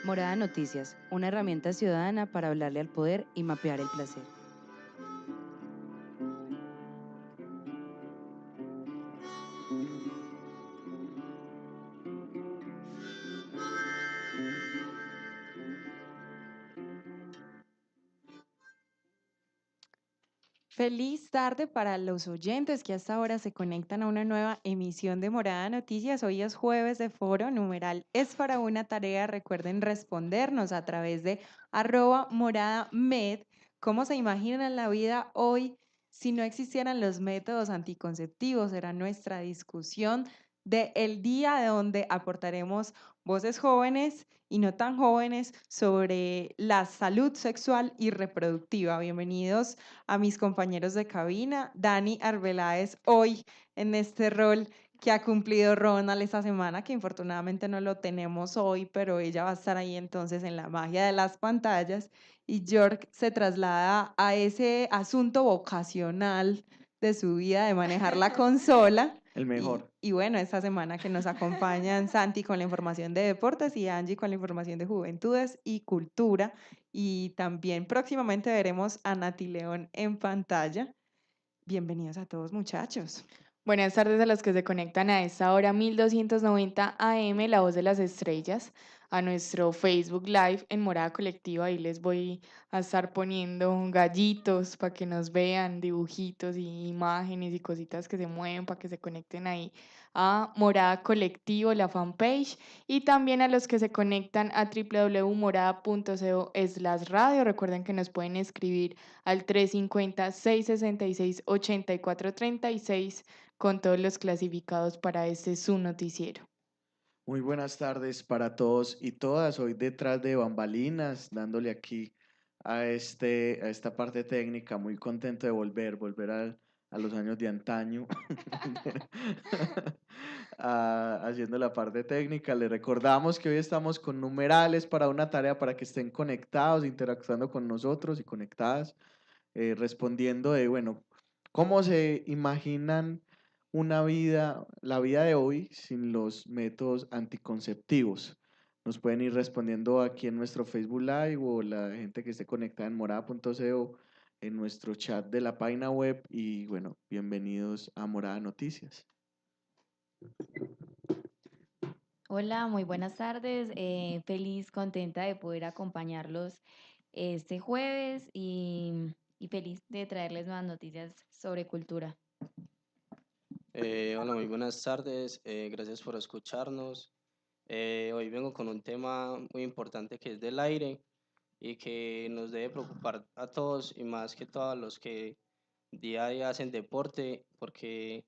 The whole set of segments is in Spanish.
Morada Noticias, una herramienta ciudadana para hablarle al poder y mapear el placer. Feliz tarde para los oyentes que hasta ahora se conectan a una nueva emisión de Morada Noticias. Hoy es jueves de foro, numeral es para una tarea. Recuerden respondernos a través de @moradamed. ¿Cómo se imaginan la vida hoy si no existieran los métodos anticonceptivos? Será nuestra discusión del día, de donde aportaremos voces jóvenes y no tan jóvenes sobre la salud sexual y reproductiva. Bienvenidos a mis compañeros de cabina. Dani Arbeláez hoy en este rol que ha cumplido Ronald esta semana, que infortunadamente no lo tenemos hoy, pero ella va a estar ahí entonces en la magia de las pantallas. Y York se traslada a ese asunto vocacional de su vida de manejar la consola. El mejor. Y bueno, esta semana que nos acompañan Santi con la información de deportes y Angie con la información de juventudes y cultura. Y también próximamente veremos a Nati León en pantalla. Bienvenidos a todos, muchachos. Buenas tardes a los que se conectan a esta hora 1290 AM, La Voz de las Estrellas, a nuestro Facebook Live en Morada Colectiva. Ahí les voy a estar poniendo gallitos para que nos vean, dibujitos y imágenes y cositas que se mueven para que se conecten ahí a Morada Colectivo, la fanpage, y también a los que se conectan a www.morada.co/radio. Recuerden que nos pueden escribir al 350-666-8436 con todos los clasificados para este su noticiero. Muy buenas tardes para todos y todas. Hoy detrás de bambalinas, dándole aquí a esta parte técnica. Muy contento de volver a los años de antaño, haciendo la parte técnica. Les recordamos que hoy estamos con numerales para una tarea para que estén conectados, interactuando con nosotros y conectadas, respondiendo bueno, ¿cómo se imaginan la vida de hoy sin los métodos anticonceptivos? Nos pueden ir respondiendo aquí en nuestro Facebook Live o la gente que esté conectada en morada.co en nuestro chat de la página web. Y bueno, bienvenidos a Morada Noticias. Hola, muy buenas tardes. Feliz, contenta de poder acompañarlos este jueves y feliz de traerles nuevas noticias sobre cultura. Hola, muy buenas tardes. Gracias por escucharnos. Hoy vengo con un tema muy importante que es del aire y que nos debe preocupar a todos y más que todo a los que día a día hacen deporte, porque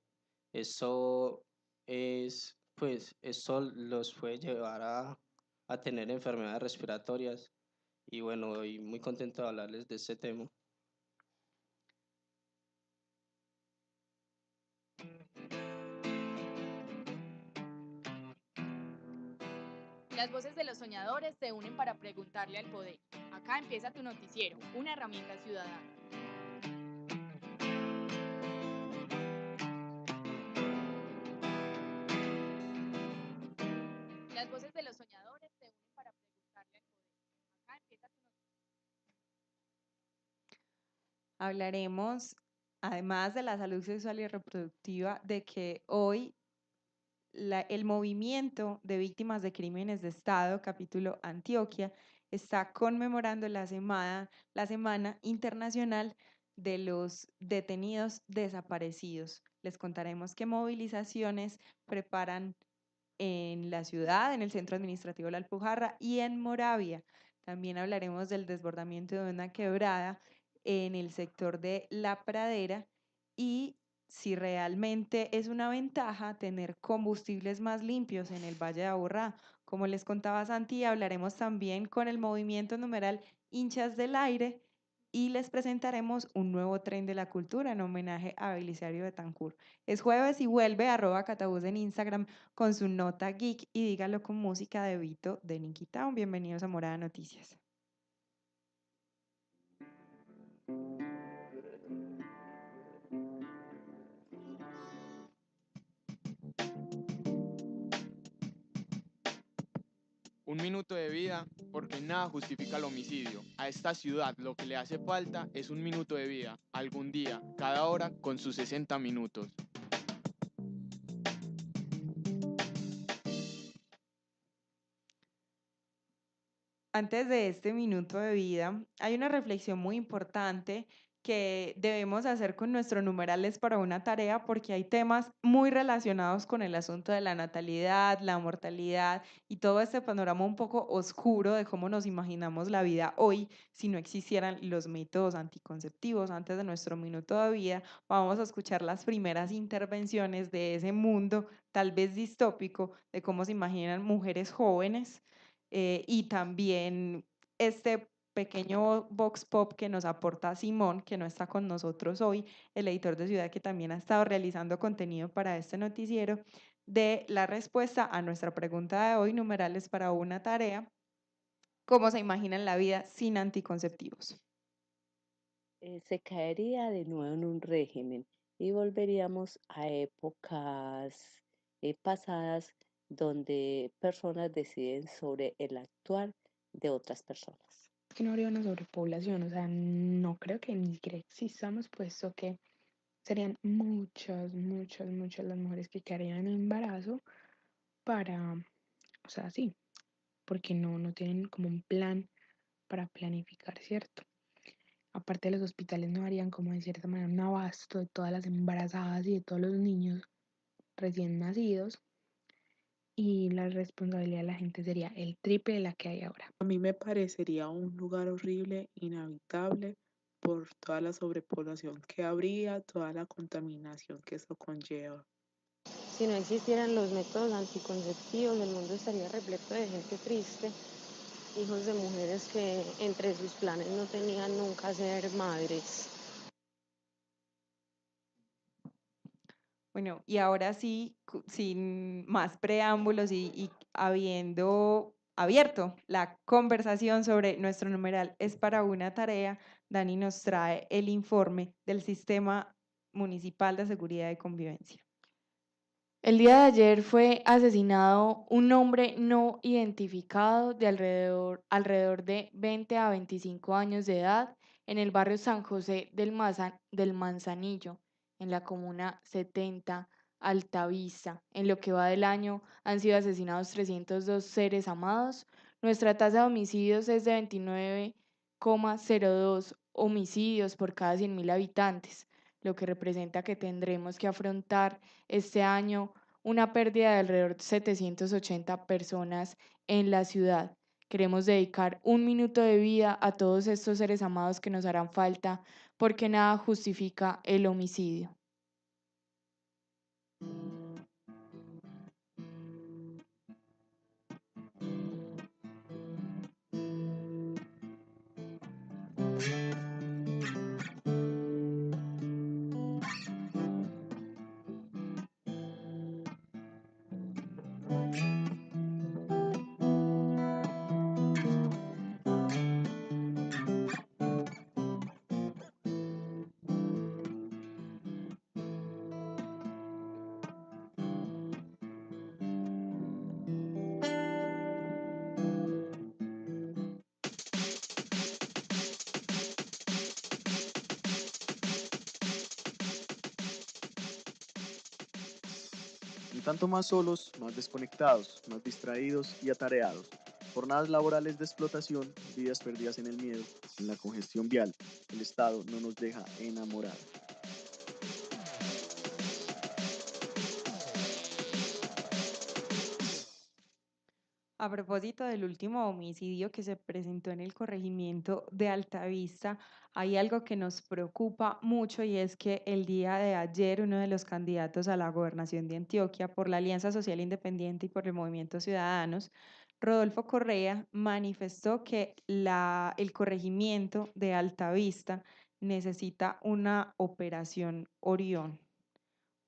eso eso los puede llevar a tener enfermedades respiratorias. Y bueno, hoy muy contento de hablarles de este tema. Las voces de los soñadores se unen para preguntarle al poder. Acá empieza tu noticiero, una herramienta ciudadana. Las voces de los soñadores se unen para preguntarle al poder. Acá empieza tu noticiero. Hablaremos, además de la salud sexual y reproductiva, de que hoy el movimiento de víctimas de crímenes de Estado, capítulo Antioquia, está conmemorando la Semana Internacional de los Detenidos Desaparecidos. Les contaremos qué movilizaciones preparan en la ciudad, en el Centro Administrativo de la Alpujarra y en Moravia. También hablaremos del desbordamiento de una quebrada en el sector de La Pradera y si realmente es una ventaja tener combustibles más limpios en el Valle de Aburrá. Como les contaba Santi, hablaremos también con el movimiento numeral Hinchas del Aire y les presentaremos un nuevo tren de la cultura en homenaje a Belisario Betancur. Es jueves y vuelve @catabús en Instagram con su nota geek y dígalo con música de Vito de Nicky Town. Bienvenidos a Morada Noticias. Un minuto de vida porque nada justifica el homicidio. A esta ciudad lo que le hace falta es un minuto de vida, algún día, cada hora con sus 60 minutos. Antes de este minuto de vida, hay una reflexión muy importante que debemos hacer con nuestros numerales para una tarea porque hay temas muy relacionados con el asunto de la natalidad, la mortalidad y todo este panorama un poco oscuro de cómo nos imaginamos la vida hoy si no existieran los métodos anticonceptivos. Antes de nuestro minuto de vida, vamos a escuchar las primeras intervenciones de ese mundo tal vez distópico de cómo se imaginan mujeres jóvenes y también este pequeño box pop que nos aporta Simón, que no está con nosotros hoy, el editor de Ciudad que también ha estado realizando contenido para este noticiero, de la respuesta a nuestra pregunta de hoy, numerales para una tarea, ¿cómo se imaginan la vida sin anticonceptivos? Se caería de nuevo en un régimen y volveríamos a épocas pasadas donde personas deciden sobre el actuar de otras personas. Que no habría una sobrepoblación, o sea, no creo que ni siquiera existamos, puesto que serían muchas las mujeres que quedarían en embarazo para, o sea, sí, porque no tienen como un plan para planificar, ¿cierto? Aparte, los hospitales no harían como de cierta manera un abasto de todas las embarazadas y de todos los niños recién nacidos, y la responsabilidad de la gente sería el triple de la que hay ahora. A mí me parecería un lugar horrible, inhabitable, por toda la sobrepoblación que habría, toda la contaminación que eso conlleva. Si no existieran los métodos anticonceptivos, el mundo estaría repleto de gente triste, hijos de mujeres que entre sus planes no tenían nunca ser madres. Bueno, y ahora sí, sin más preámbulos y habiendo abierto la conversación sobre nuestro numeral es para una tarea, Dani nos trae el informe del Sistema Municipal de Seguridad y Convivencia. El día de ayer fue asesinado un hombre no identificado de alrededor de 20 a 25 años de edad en el barrio San José del Manzanillo, en la comuna 70, Altavista. En lo que va del año han sido asesinados 302 seres amados. Nuestra tasa de homicidios es de 29,02 homicidios por cada 100.000 habitantes, lo que representa que tendremos que afrontar este año una pérdida de alrededor de 780 personas en la ciudad. Queremos dedicar un minuto de vida a todos estos seres amados que nos harán falta porque nada justifica el homicidio. Un tanto más solos, más desconectados, más distraídos y atareados. Jornadas laborales de explotación, vidas perdidas en el miedo, en la congestión vial. El Estado no nos deja enamorar. A propósito del último homicidio que se presentó en el corregimiento de Altavista, hay algo que nos preocupa mucho y es que el día de ayer uno de los candidatos a la gobernación de Antioquia por la Alianza Social Independiente y por el Movimiento Ciudadanos, Rodolfo Correa, manifestó que el corregimiento de Altavista necesita una operación Orión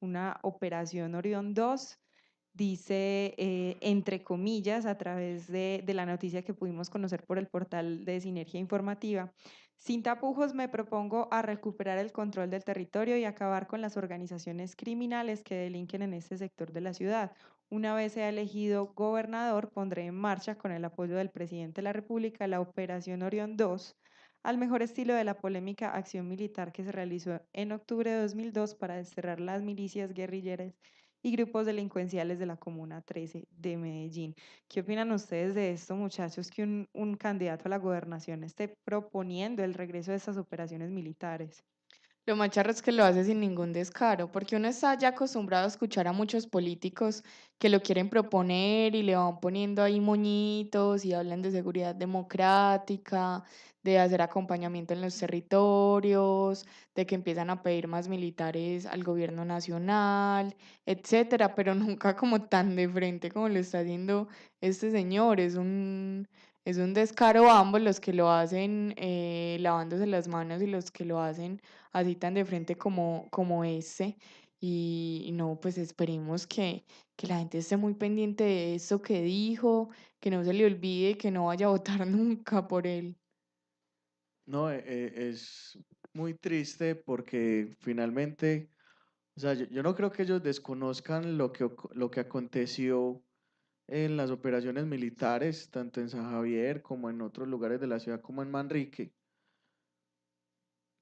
2, dice, entre comillas, a través de la noticia que pudimos conocer por el portal de Sinergia Informativa. Sin tapujos me propongo a recuperar el control del territorio y acabar con las organizaciones criminales que delinquen en este sector de la ciudad. una vez sea elegido gobernador, pondré en marcha con el apoyo del presidente de la República la Operación Orión 2, al mejor estilo de la polémica acción militar que se realizó en octubre de 2002 para desterrar las milicias guerrilleras y grupos delincuenciales de la Comuna 13 de Medellín. ¿Qué opinan ustedes de esto, muchachos, que un candidato a la gobernación esté proponiendo el regreso de estas operaciones militares? Lo más charro es que lo hace sin ningún descaro, porque uno está ya acostumbrado a escuchar a muchos políticos que lo quieren proponer y le van poniendo ahí moñitos y hablan de seguridad democrática, de hacer acompañamiento en los territorios, de que empiezan a pedir más militares al gobierno nacional, etcétera, pero nunca como tan de frente como lo está haciendo este señor. Es un descaro ambos los que lo hacen lavándose las manos y los que lo hacen así tan de frente como ese. Y no, pues esperemos que la gente esté muy pendiente de eso que dijo, que no se le olvide, que no vaya a votar nunca por él. No, es muy triste porque finalmente, o sea, yo no creo que ellos desconozcan lo que aconteció en las operaciones militares, tanto en San Javier como en otros lugares de la ciudad, como en Manrique.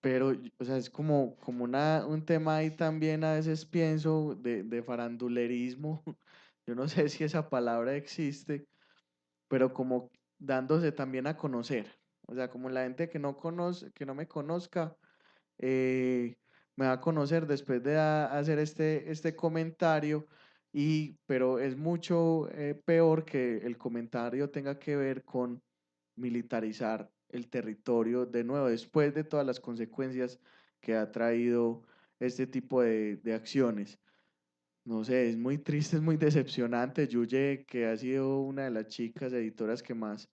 Pero, o sea, es como un tema ahí también, a veces pienso, de farandulerismo. Yo no sé si esa palabra existe, pero como dándose también a conocer. O sea, como la gente que no conoce, que no me conozca, eh, me va a conocer después de hacer este comentario, pero es mucho peor que el comentario tenga que ver con militarizar el territorio de nuevo, después de todas las consecuencias que ha traído este tipo de acciones. No sé, es muy triste, es muy decepcionante. Yuye, que ha sido una de las chicas editoras que más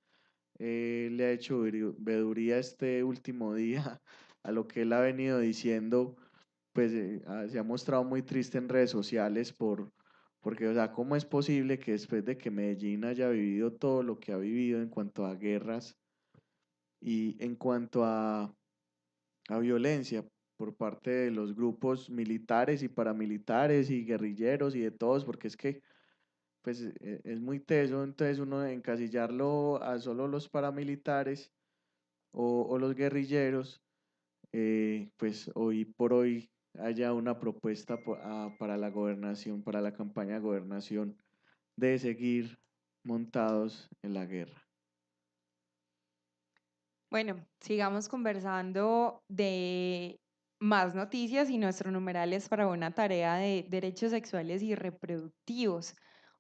le ha hecho veeduría este último día a lo que él ha venido diciendo, pues se ha mostrado muy triste en redes sociales porque, o sea, ¿cómo es posible que después de que Medellín haya vivido todo lo que ha vivido en cuanto a guerras y en cuanto a violencia por parte de los grupos militares y paramilitares y guerrilleros y de todos, porque es que pues es muy teso, entonces uno encasillarlo a solo los paramilitares o los guerrilleros, pues hoy por hoy haya una propuesta para la gobernación, para la campaña de gobernación, de seguir montados en la guerra. Bueno, sigamos conversando de más noticias y nuestro numeral es para una tarea de derechos sexuales y reproductivos.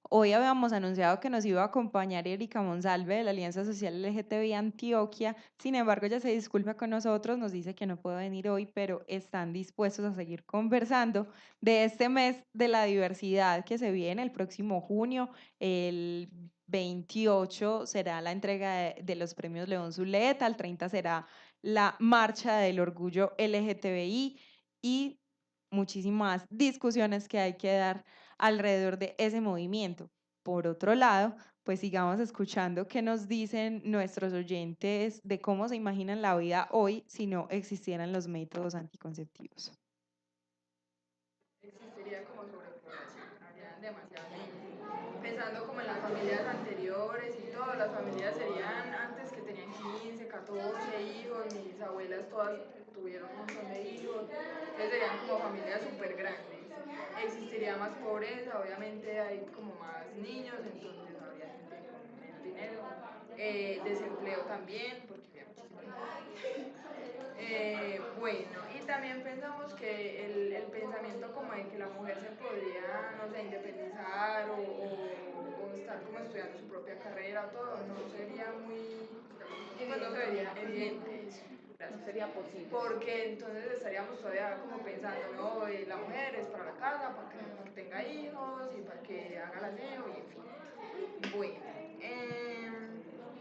Hoy habíamos anunciado que nos iba a acompañar Erika Monsalve de la Alianza Social LGTBI Antioquia. Sin embargo, ella se disculpa con nosotros, nos dice que no puede venir hoy, pero están dispuestos a seguir conversando de este mes de la diversidad que se viene el próximo junio. El 28 será la entrega de los premios León Zuleta, el 30 será la marcha del orgullo LGTBI y muchísimas discusiones que hay que dar alrededor de ese movimiento. Por otro lado, pues sigamos escuchando qué nos dicen nuestros oyentes de cómo se imaginan la vida hoy si no existieran los métodos anticonceptivos. Existiría como sobrepoblación, habrían demasiados niños. Pensando como en las familias anteriores y todo, las familias serían antes que tenían 15, 14 hijos, mis abuelas todas tuvieron un montón de hijos, entonces serían como familias súper grandes. Existiría más pobreza, obviamente hay como más niños, entonces habría gente con menos dinero. Desempleo también, porque había muchísima gente. Bueno, y también pensamos que el pensamiento como de que la mujer se podría, no sé, independizar o estar como estudiando su propia carrera, todo, no sería muy, pues no se vería evidente eso. Gracias. No sería posible. Porque entonces estaríamos todavía como pensando, no, la mujer es para la casa, para que tenga hijos y para que haga el aseo y en fin. Bueno,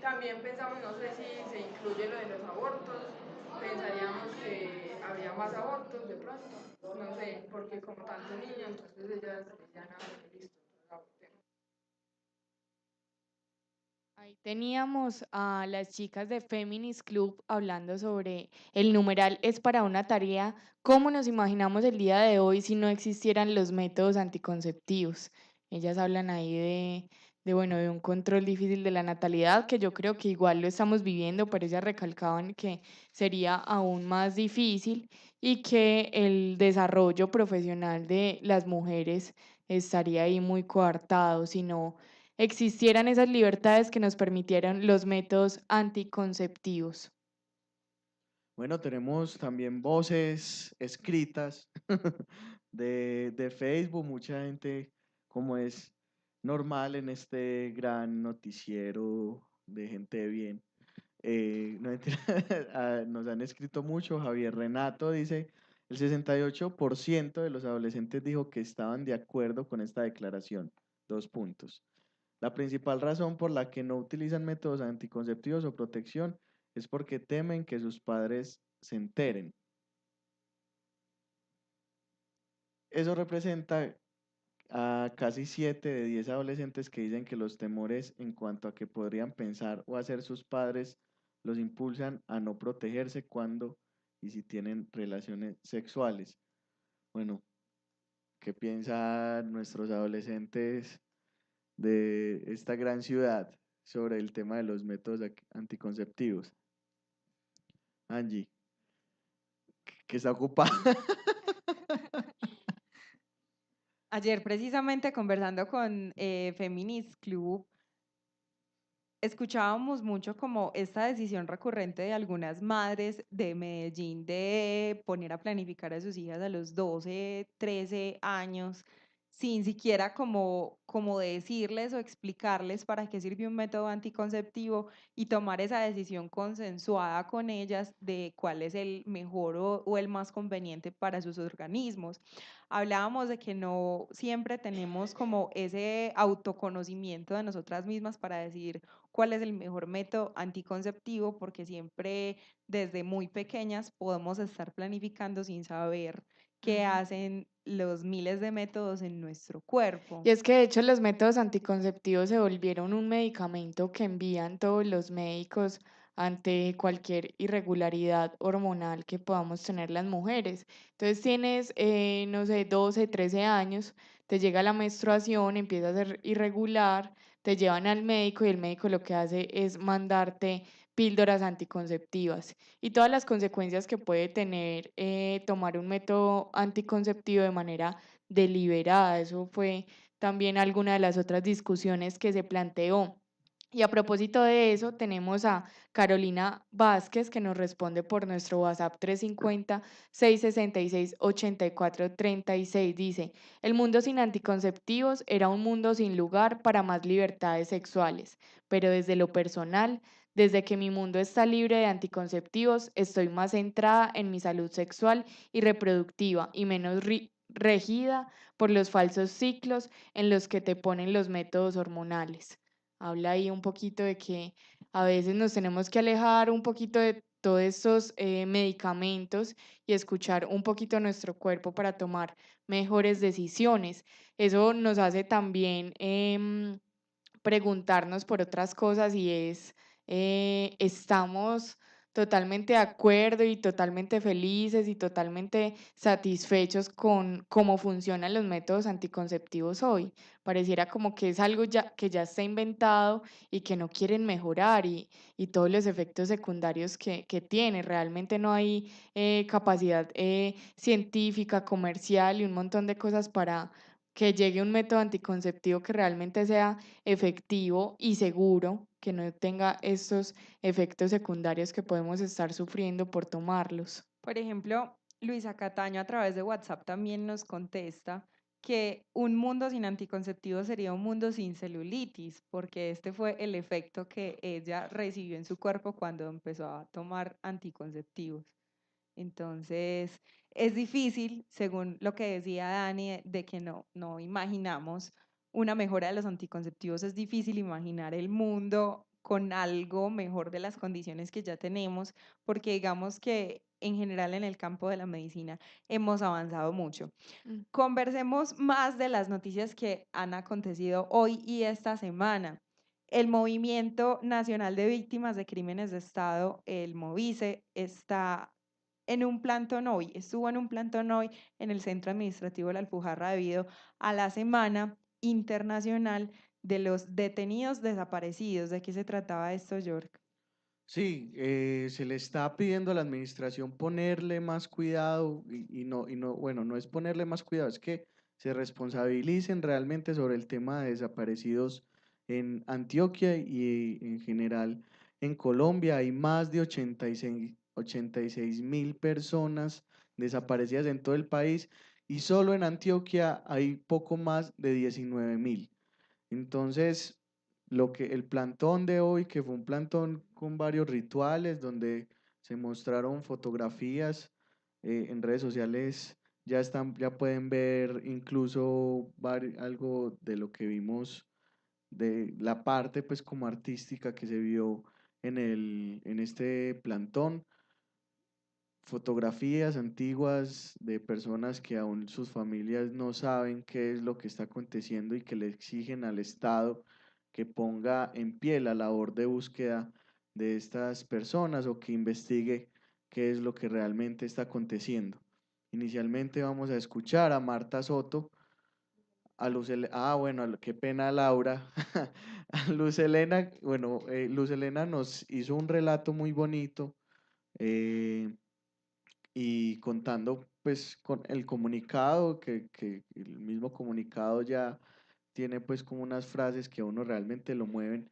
también pensamos, no sé si se incluye lo de los abortos, pensaríamos que habría más abortos de pronto, no sé, porque como tanto niño, entonces ellas dirían, ah, listo, abortemos. Ahí teníamos a las chicas de Feminist Club hablando sobre el numeral es para una tarea, cómo nos imaginamos el día de hoy si no existieran los métodos anticonceptivos. Ellas hablan ahí bueno, de un control difícil de la natalidad, que yo creo que igual lo estamos viviendo, pero ellas recalcaban que sería aún más difícil y que el desarrollo profesional de las mujeres estaría ahí muy coartado si no existieran esas libertades que nos permitieran los métodos anticonceptivos. Bueno, tenemos también voces escritas de Facebook, mucha gente, como es normal en este gran noticiero de gente de bien. No, mentira, nos han escrito mucho. Javier Renato dice, el 68% de los adolescentes dijo que estaban de acuerdo con esta declaración. 2 puntos. La principal razón por la que no utilizan métodos anticonceptivos o protección es porque temen que sus padres se enteren. Eso representa a casi 7 de 10 adolescentes que dicen que los temores en cuanto a que podrían pensar o hacer sus padres los impulsan a no protegerse cuando y si tienen relaciones sexuales. Bueno, ¿qué piensan nuestros adolescentes de esta gran ciudad sobre el tema de los métodos anticonceptivos? Angie, que está ocupada. Ayer precisamente conversando con Feminist Club, escuchábamos mucho como esta decisión recurrente de algunas madres de Medellín de poner a planificar a sus hijas a los 12, 13 años, sin siquiera como decirles o explicarles para qué sirve un método anticonceptivo y tomar esa decisión consensuada con ellas de cuál es el mejor o el más conveniente para sus organismos. Hablábamos de que no siempre tenemos como ese autoconocimiento de nosotras mismas para decir cuál es el mejor método anticonceptivo, porque siempre desde muy pequeñas podemos estar planificando sin saber qué Ujú. hacen los miles de métodos en nuestro cuerpo. Y es que de hecho los métodos anticonceptivos se volvieron un medicamento que envían todos los médicos ante cualquier irregularidad hormonal que podamos tener las mujeres. Entonces tienes, no sé, 12, 13 años, te llega la menstruación, empieza a ser irregular, te llevan al médico y el médico lo que hace es mandarte píldoras anticonceptivas y todas las consecuencias que puede tener tomar un método anticonceptivo de manera deliberada. Eso fue también alguna de las otras discusiones que se planteó. Y a propósito de eso, tenemos a Carolina Vázquez que nos responde por nuestro WhatsApp 350-666-8436. Dice, el mundo sin anticonceptivos era un mundo sin lugar para más libertades sexuales, pero desde lo personal, desde que mi mundo está libre de anticonceptivos, estoy más centrada en mi salud sexual y reproductiva y menos regida por los falsos ciclos en los que te ponen los métodos hormonales. Habla ahí un poquito de que a veces nos tenemos que alejar un poquito de todos estos medicamentos y escuchar un poquito nuestro cuerpo para tomar mejores decisiones. Eso nos hace también preguntarnos por otras cosas y es, ¿estamos totalmente de acuerdo y totalmente felices y totalmente satisfechos con cómo funcionan los métodos anticonceptivos hoy? Pareciera como que es algo que ya está inventado y que no quieren mejorar y todos los efectos secundarios que tiene. Realmente no hay capacidad científica, comercial y un montón de cosas para que llegue un método anticonceptivo que realmente sea efectivo y seguro, que no tenga estos efectos secundarios que podemos estar sufriendo por tomarlos. Por ejemplo, Luisa Cataño a través de WhatsApp también nos contesta que un mundo sin anticonceptivos sería un mundo sin celulitis, porque este fue el efecto que ella recibió en su cuerpo cuando empezó a tomar anticonceptivos. Entonces, es difícil, según lo que decía Dani, de que no imaginamos una mejora de los anticonceptivos. Es difícil imaginar el mundo con algo mejor de las condiciones que ya tenemos, porque digamos que en general en el campo de la medicina hemos avanzado mucho. Mm. Conversemos más de las noticias que han acontecido hoy y esta semana. El Movimiento Nacional de Víctimas de Crímenes de Estado, el MOVICE, está en un plantón hoy, estuvo en un plantón hoy en el Centro Administrativo de la Alpujarra debido a la semana internacional de los detenidos desaparecidos. ¿De qué se trataba esto, York? Sí, se le está pidiendo a la administración ponerle más cuidado bueno, no es ponerle más cuidado, es que se responsabilicen realmente sobre el tema de desaparecidos en Antioquia y en general en Colombia. Hay más de 86.000 personas desaparecidas en todo el país y solo en Antioquia hay poco más de 19.000. Entonces, el plantón de hoy, que fue un plantón con varios rituales, donde se mostraron fotografías en redes sociales, ya pueden ver incluso algo de lo que vimos, de la parte pues como artística que se vio en este plantón, fotografías antiguas de personas que aún sus familias no saben qué es lo que está aconteciendo y que le exigen al Estado que ponga en pie la labor de búsqueda de estas personas o que investigue qué es lo que realmente está aconteciendo. Inicialmente vamos a escuchar a Marta Soto, bueno, qué pena Laura, a Luz Helena, bueno, Luz Helena nos hizo un relato muy bonito, y contando pues con el comunicado, que el mismo comunicado ya tiene pues como unas frases que a uno realmente lo mueven,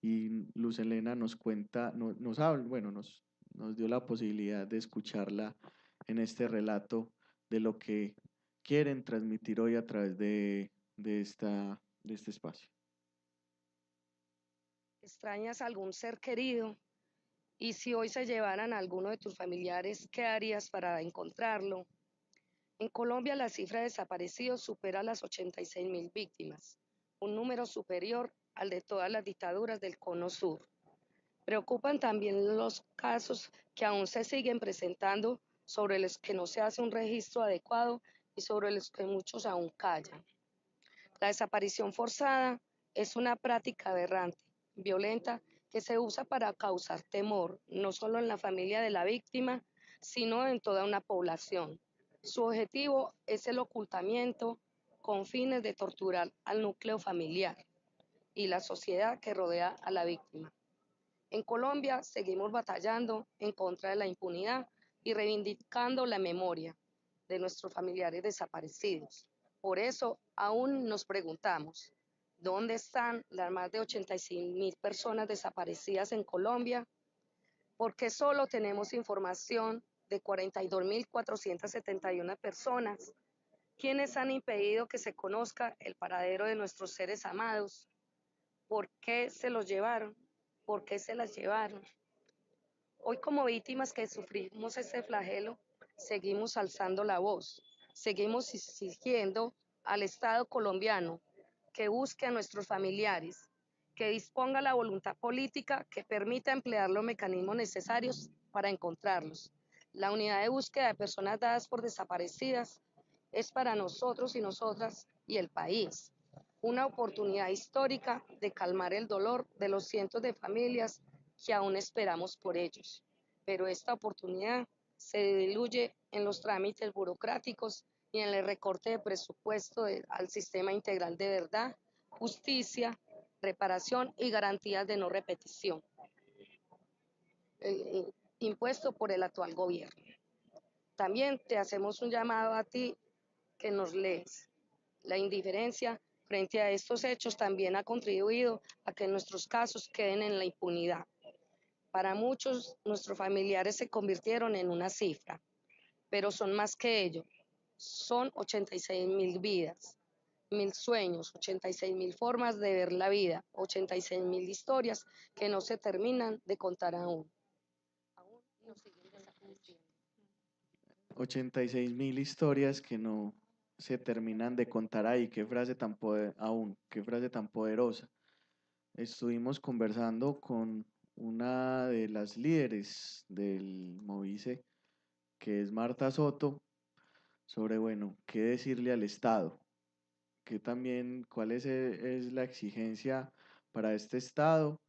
y Luz Helena nos cuenta, nos habla, bueno, nos dio la posibilidad de escucharla en este relato de lo que quieren transmitir hoy a través de este espacio. ¿Extrañas algún ser querido? Y si hoy se llevaran a alguno de tus familiares, ¿qué harías para encontrarlo? En Colombia la cifra de desaparecidos supera las 86.000 víctimas, un número superior al de todas las dictaduras del Cono Sur. Preocupan también los casos que aún se siguen presentando, sobre los que no se hace un registro adecuado y sobre los que muchos aún callan. La desaparición forzada es una práctica aberrante, violenta, que se usa para causar temor, no solo en la familia de la víctima, sino en toda una población. Su objetivo es el ocultamiento con fines de torturar al núcleo familiar y la sociedad que rodea a la víctima. En Colombia seguimos batallando en contra de la impunidad y reivindicando la memoria de nuestros familiares desaparecidos. Por eso aún nos preguntamos, ¿dónde están las más de 86.000 personas desaparecidas en Colombia? ¿Por qué solo tenemos información de 42.471 personas? ¿Quiénes han impedido que se conozca el paradero de nuestros seres amados? ¿Por qué se los llevaron? ¿Por qué se las llevaron? Hoy, como víctimas que sufrimos este flagelo, seguimos alzando la voz, seguimos exigiendo al Estado colombiano que busque a nuestros familiares, que disponga la voluntad política que permita emplear los mecanismos necesarios para encontrarlos. La unidad de búsqueda de personas dadas por desaparecidas es para nosotros y nosotras y el país una oportunidad histórica de calmar el dolor de los cientos de familias que aún esperamos por ellos. Pero esta oportunidad se diluye en los trámites burocráticos y en el recorte de presupuesto al sistema integral de verdad, justicia, reparación y garantías de no repetición, impuesto por el actual gobierno. También te hacemos un llamado a ti que nos lees. La indiferencia frente a estos hechos también ha contribuido a que nuestros casos queden en la impunidad. Para muchos, nuestros familiares se convirtieron en una cifra, pero son más que ello. Son 86.000 vidas, 1.000 sueños, 86.000 formas de ver la vida, 86.000 historias que no se terminan de contar aún. Aún nos siguen desapareciendo. 86.000 historias que no se terminan de contar ahí. Qué frase tan qué frase tan poderosa. Estuvimos conversando con una de las líderes del Movice, que es Marta Soto, sobre, bueno, qué decirle al Estado, que también, cuál es la exigencia para este Estado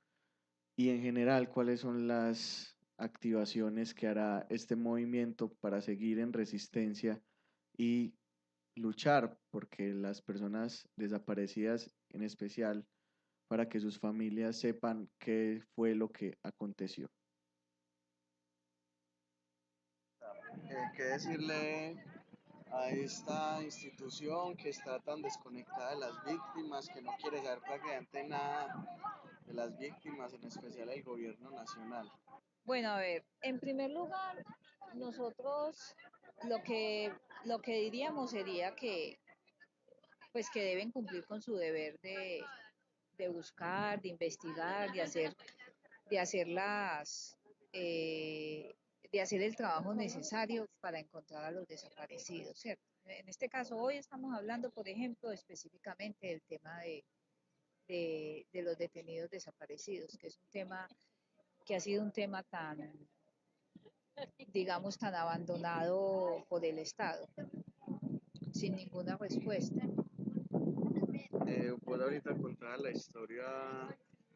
y en general cuáles son las activaciones que hará este movimiento para seguir en resistencia y luchar porque las personas desaparecidas en especial, para que sus familias sepan qué fue lo que aconteció. ¿Qué decirle a esta institución que está tan desconectada de las víctimas, que no quiere saber prácticamente nada de las víctimas, en especial el gobierno nacional? Bueno, a ver, en primer lugar, nosotros lo que diríamos sería que, pues, que deben cumplir con su deber de buscar, de investigar, de hacer eh, de hacer el trabajo necesario para encontrar a los desaparecidos, ¿cierto? En este caso, hoy estamos hablando, por ejemplo, específicamente del tema de los detenidos desaparecidos, que es un tema que ha sido un tema tan, digamos, tan abandonado por el Estado, sin ninguna respuesta. Vos ahorita contabas la historia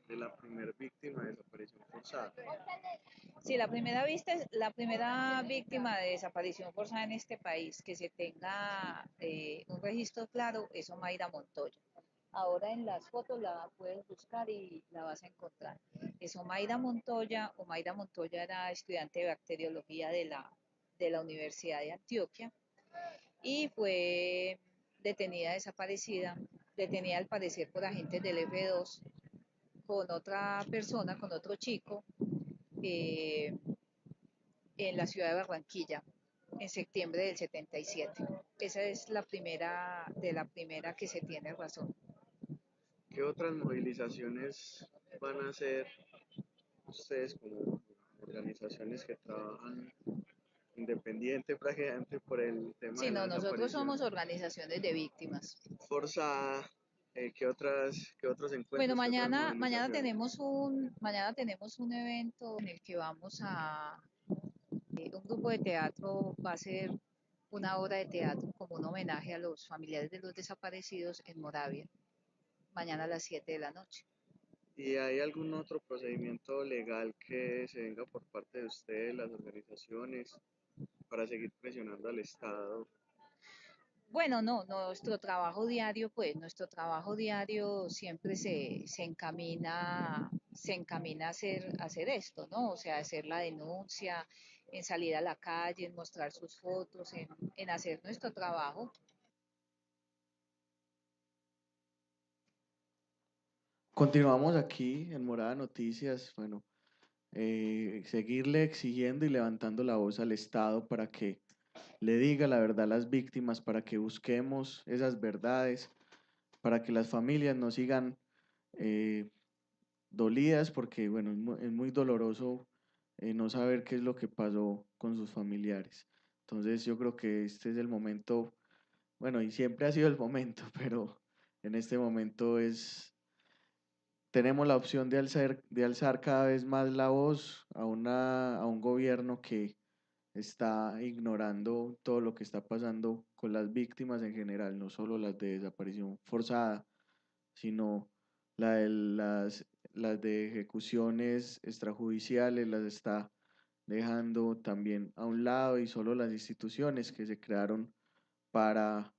de la primera víctima de desaparición forzada. Sí, la primera víctima de desaparición forzada en este país que se tenga un registro claro es Omaira Montoya. Ahora en las fotos la puedes buscar y la vas a encontrar. Es Omaira Montoya. Omaira Montoya era estudiante de bacteriología de la Universidad de Antioquia y fue detenida al parecer por agentes del F2 con otra persona, con otro chico, eh, en la ciudad de Barranquilla, en septiembre del 77. Esa es la primera que se tiene razón. ¿Qué otras movilizaciones van a hacer ustedes como organizaciones que trabajan independiente prácticamente por el tema Sí, de la no, nosotros somos desaparición organizaciones de víctimas. forzada? ¿Qué otros encuentros, Bueno, qué otras mañana movilizaciones? mañana tenemos un evento en el que un grupo de teatro va a hacer una obra de teatro como un homenaje a los familiares de los desaparecidos en Moravia, mañana a las 7 de la noche. ¿Y hay algún otro procedimiento legal que se venga por parte de ustedes, las organizaciones, para seguir presionando al Estado? Bueno, no, nuestro trabajo diario siempre se encamina a hacer esto, ¿no? O sea, hacer la denuncia, en salir a la calle, en mostrar sus fotos, en hacer nuestro trabajo. Continuamos aquí en Morada Noticias, bueno, seguirle exigiendo y levantando la voz al Estado para que le diga la verdad a las víctimas, para que busquemos esas verdades, para que las familias no sigan eh, dolidas, porque bueno, es muy doloroso no saber qué es lo que pasó con sus familiares. Entonces yo creo que este es el momento, bueno, y siempre ha sido el momento, pero en este momento tenemos la opción de alzar cada vez más la voz a un gobierno que está ignorando todo lo que está pasando con las víctimas en general, no solo las de desaparición forzada, sino las de ejecuciones extrajudiciales las está dejando también a un lado, y solo las instituciones que se crearon para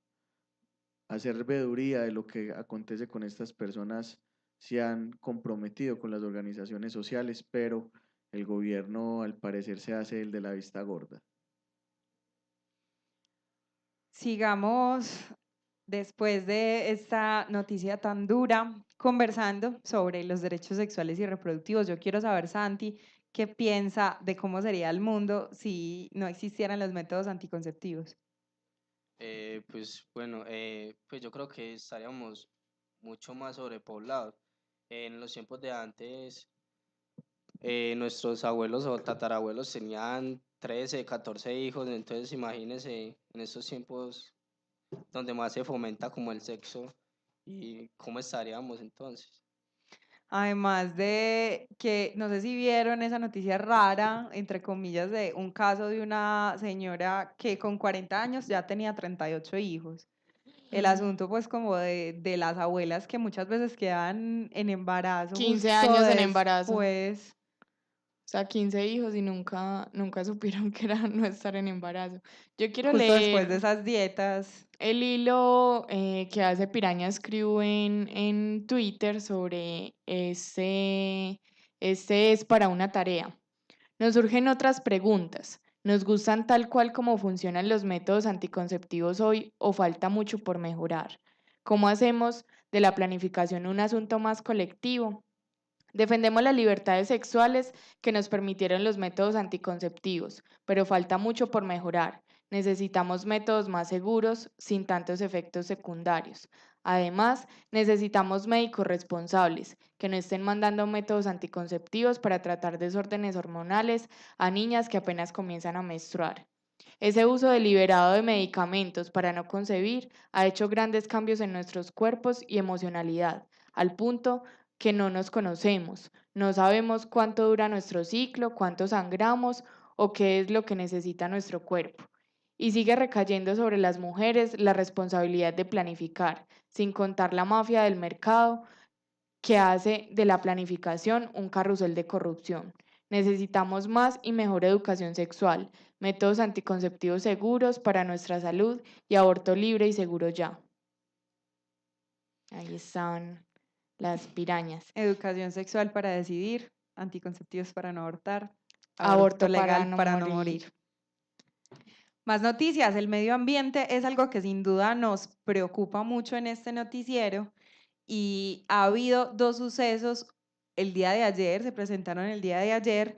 hacer veeduría de lo que acontece con estas personas se han comprometido con las organizaciones sociales, pero el gobierno al parecer se hace el de la vista gorda. Sigamos después de esta noticia tan dura, conversando sobre los derechos sexuales y reproductivos. Yo quiero saber, Santi, qué piensa de cómo sería el mundo si no existieran los métodos anticonceptivos. Pues bueno, pues yo creo que estaríamos mucho más sobrepoblados. En los tiempos de antes, nuestros abuelos o tatarabuelos tenían 13, 14 hijos, entonces imagínense en estos tiempos donde más se fomenta como el sexo y cómo estaríamos entonces. Además de que, no sé si vieron esa noticia rara, entre comillas, de un caso de una señora que con 40 años ya tenía 38 hijos. El asunto pues como de las abuelas que muchas veces quedan en embarazo 15 justo años en embarazo. después. sea, 15 hijos y nunca supieron que era no estar en embarazo. Yo quiero Justo después de leer esas dietas. el hilo que hace Pirañas Crew en Twitter sobre este es para una tarea. Nos surgen otras preguntas. ¿Nos gustan tal cual como funcionan los métodos anticonceptivos hoy o falta mucho por mejorar? ¿Cómo hacemos de la planificación un asunto más colectivo? Defendemos las libertades sexuales que nos permitieron los métodos anticonceptivos, pero falta mucho por mejorar. Necesitamos métodos más seguros, sin tantos efectos secundarios. Además, necesitamos médicos responsables que no estén mandando métodos anticonceptivos para tratar desórdenes hormonales a niñas que apenas comienzan a menstruar. Ese uso deliberado de medicamentos para no concebir ha hecho grandes cambios en nuestros cuerpos y emocionalidad, al punto que no nos conocemos, no sabemos cuánto dura nuestro ciclo, cuánto sangramos o qué es lo que necesita nuestro cuerpo. Y sigue recayendo sobre las mujeres la responsabilidad de planificar, sin contar la mafia del mercado que hace de la planificación un carrusel de corrupción. Necesitamos más y mejor educación sexual, métodos anticonceptivos seguros para nuestra salud y aborto libre y seguro ya. Ahí están las pirañas. Educación sexual para decidir, anticonceptivos para no abortar, Aborto legal para no no morir. morir. Más noticias, el medio ambiente es algo que sin duda nos preocupa mucho en este noticiero y ha habido dos sucesos el día de ayer, se presentaron el día de ayer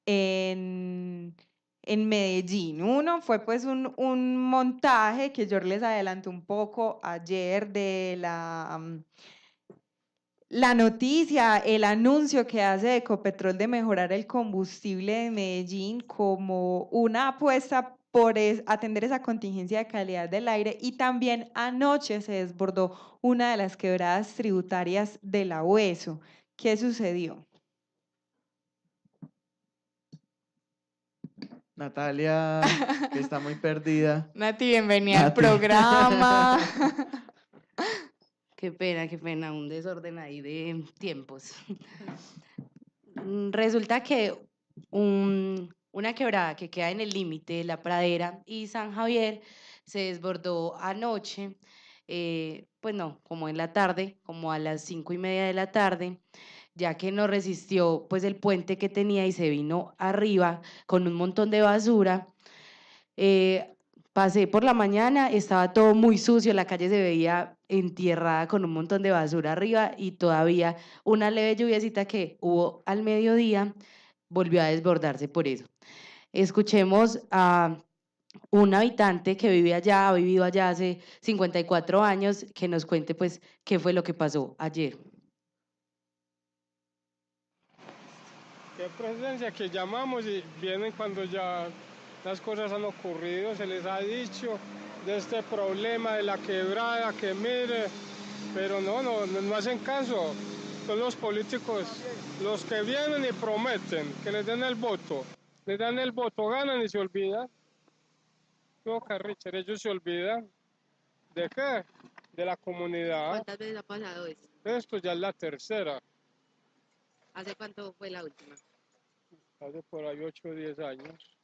en Medellín. Uno fue pues un montaje que yo les adelanté un poco ayer de la noticia, el anuncio que hace Ecopetrol de mejorar el combustible de Medellín como una apuesta por atender esa contingencia de calidad del aire, y también anoche se desbordó una de las quebradas tributarias de la Hueso. ¿Qué sucedió? Natalia, que está muy perdida. Nati, bienvenida al Nati. programa. Qué pena, un desorden ahí de tiempos. Resulta que una quebrada que queda en el límite de La Pradera y San Javier se desbordó anoche, pues no, como en la tarde, como a las 5:30 de la tarde, ya que no resistió pues el puente que tenía y se vino arriba con un montón de basura. Pasé por la mañana, estaba todo muy sucio, la calle se veía entierrada con un montón de basura arriba y todavía una leve lluviacita que hubo al mediodía volvió a desbordarse por eso. Escuchemos a un habitante que vive allá, ha vivido allá hace 54 años, que nos cuente pues qué fue lo que pasó ayer. Qué presencia que llamamos y vienen cuando ya las cosas han ocurrido, se les ha dicho de este problema de la quebrada, que mire, pero no hacen caso. Son los políticos los que vienen y prometen que les den el voto. Les dan el voto, ganan y se olvidan. No, Richard, ellos se olvidan. ¿De qué? De la comunidad. ¿Cuántas veces ha pasado esto? Esto ya es la tercera. ¿Hace cuánto fue la última? Hace por ahí 8 o 10 años.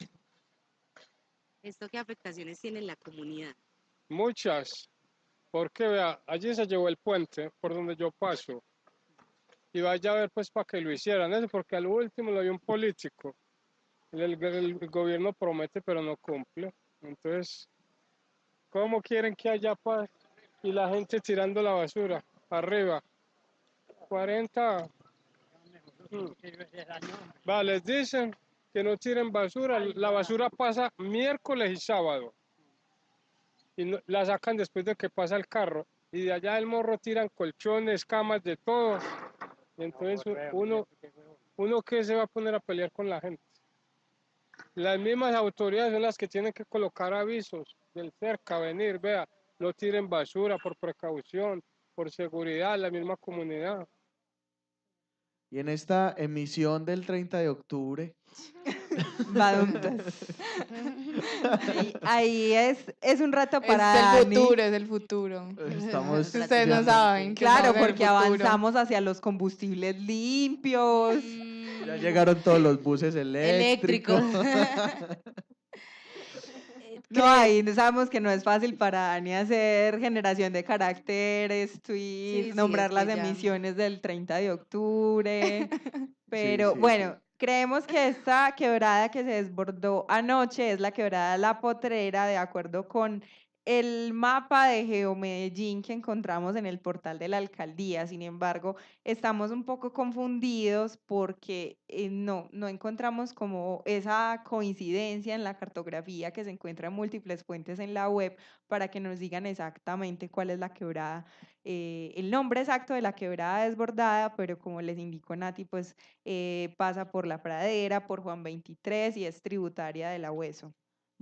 ¿Esto qué afectaciones tiene en la comunidad? Muchas, porque vea, allí se llevó el puente por donde yo paso y vaya a ver pues para que lo hicieran eso, porque al último lo dio un político. El gobierno promete pero no cumple. Entonces, ¿cómo quieren que haya paz y la gente tirando la basura arriba? 40. Vale, les dicen que no tiren basura, la basura pasa miércoles y sábado y la sacan después de que pasa el carro y de allá del morro tiran colchones, camas, de todo. Y entonces uno que se va a poner a pelear con la gente. Las mismas autoridades son las que tienen que colocar avisos del cerca, venir, vea, no tiren basura por precaución, por seguridad, la misma comunidad. Y en esta emisión del 30 de octubre. Ahí es un rato para Es el Dani. futuro, es el futuro. Estamos Ustedes no saben. Claro, estamos en el porque futuro. avanzamos hacia los combustibles limpios. Ya llegaron todos los buses eléctricos. No, ahí sabemos que no es fácil para Dani hacer generación de caracteres, tweets, Sí, nombrar es las que ya. emisiones del 30 de octubre. Sí, Pero sí, bueno, sí. creemos que esta quebrada que se desbordó anoche es la quebrada La Potrera, de acuerdo con el mapa de Geomedellín que encontramos en el portal de la alcaldía. Sin embargo, estamos un poco confundidos porque no encontramos como esa coincidencia en la cartografía que se encuentra en múltiples fuentes en la web para que nos digan exactamente cuál es la quebrada, el nombre exacto de la quebrada desbordada, pero como les indicó Nati, pues pasa por La Pradera, por Juan 23 y es tributaria de la Hueso.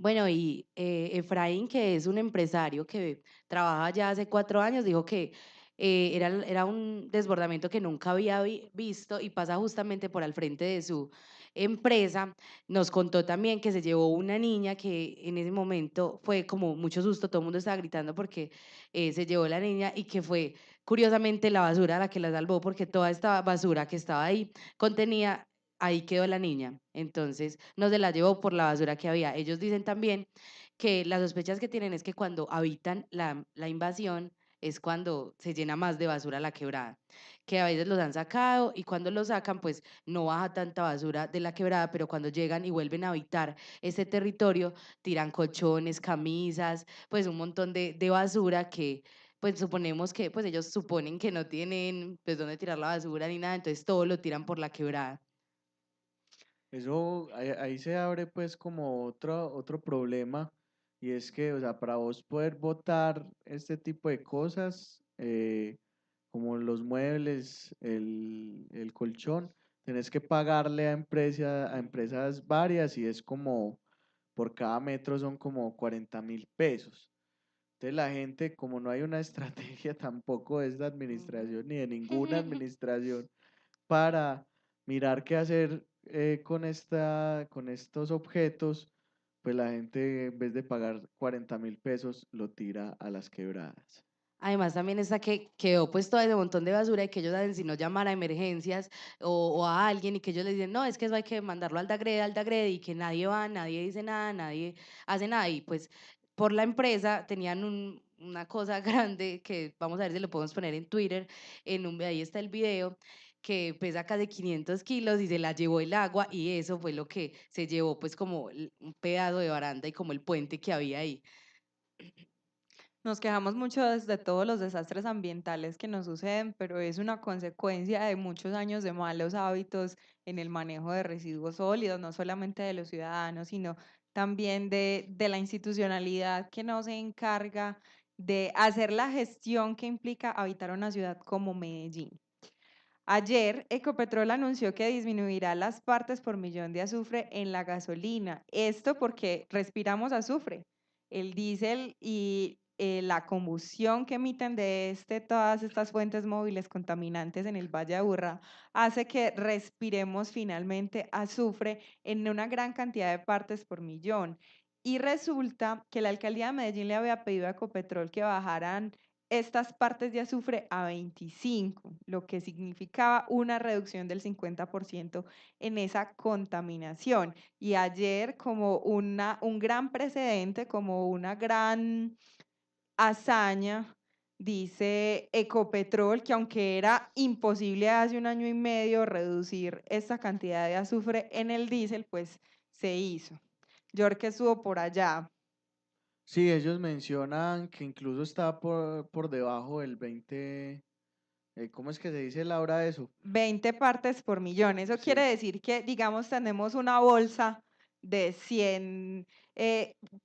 Bueno, y Efraín, que es un empresario que trabaja ya hace 4 años, dijo que era un desbordamiento que nunca había visto y pasa justamente por al frente de su empresa. Nos contó también que se llevó una niña que en ese momento fue como mucho susto, todo el mundo estaba gritando porque se llevó la niña y que fue curiosamente la basura la que la salvó porque toda esta basura que estaba ahí contenía, ahí quedó la niña. Entonces no se la llevó por la basura que había. Ellos dicen también que las sospechas que tienen es que cuando habitan la invasión es cuando se llena más de basura la quebrada, que a veces los han sacado y cuando los sacan pues no baja tanta basura de la quebrada, pero cuando llegan y vuelven a habitar ese territorio tiran colchones, camisas, pues un montón de basura que pues suponemos que pues ellos suponen que no tienen pues dónde tirar la basura ni nada, entonces todo lo tiran por la quebrada. Eso, ahí se abre pues como otro problema, y es que, o sea, para vos poder votar este tipo de cosas, como los muebles, el colchón, tenés que pagarle a empresas varias, y es como, por cada metro son como 40.000 pesos. Entonces la gente, como no hay una estrategia tampoco de esta administración ni de ninguna administración para mirar qué hacer con estos objetos, pues la gente en vez de pagar 40.000 pesos lo tira a las quebradas. Además también está que quedó pues todo ese montón de basura y que ellos hacen sino llamar a emergencias o a alguien y que ellos les dicen, no, es que eso hay que mandarlo al DAGRED y que nadie va, nadie dice nada, nadie hace nada. Y pues por la empresa tenían una cosa grande que vamos a ver si lo podemos poner en Twitter, ahí está el video, que pesa casi 500 kilos y se la llevó el agua y eso fue lo que se llevó pues como un pedazo de baranda y como el puente que había ahí. Nos quejamos mucho de todos los desastres ambientales que nos suceden, pero es una consecuencia de muchos años de malos hábitos en el manejo de residuos sólidos, no solamente de los ciudadanos, sino también de la institucionalidad que no se encarga de hacer la gestión que implica habitar una ciudad como Medellín. Ayer, Ecopetrol anunció que disminuirá las partes por millón de azufre en la gasolina. Esto porque respiramos azufre. El diésel y la combustión que emiten de todas estas fuentes móviles contaminantes en el Valle de Aburrá hace que respiremos finalmente azufre en una gran cantidad de partes por millón. Y resulta que la alcaldía de Medellín le había pedido a Ecopetrol que bajaran estas partes de azufre a 25, lo que significaba una reducción del 50% en esa contaminación. Y ayer, como un gran precedente, como una gran hazaña, dice Ecopetrol que aunque era imposible hace 1 año y medio reducir esta cantidad de azufre en el diésel, pues se hizo. York estuvo por allá. Sí, ellos mencionan que incluso está por debajo del 20, ¿cómo es que se dice, Laura, eso? 20 partes por millón. Eso quiere decir que, digamos, tenemos una bolsa de 100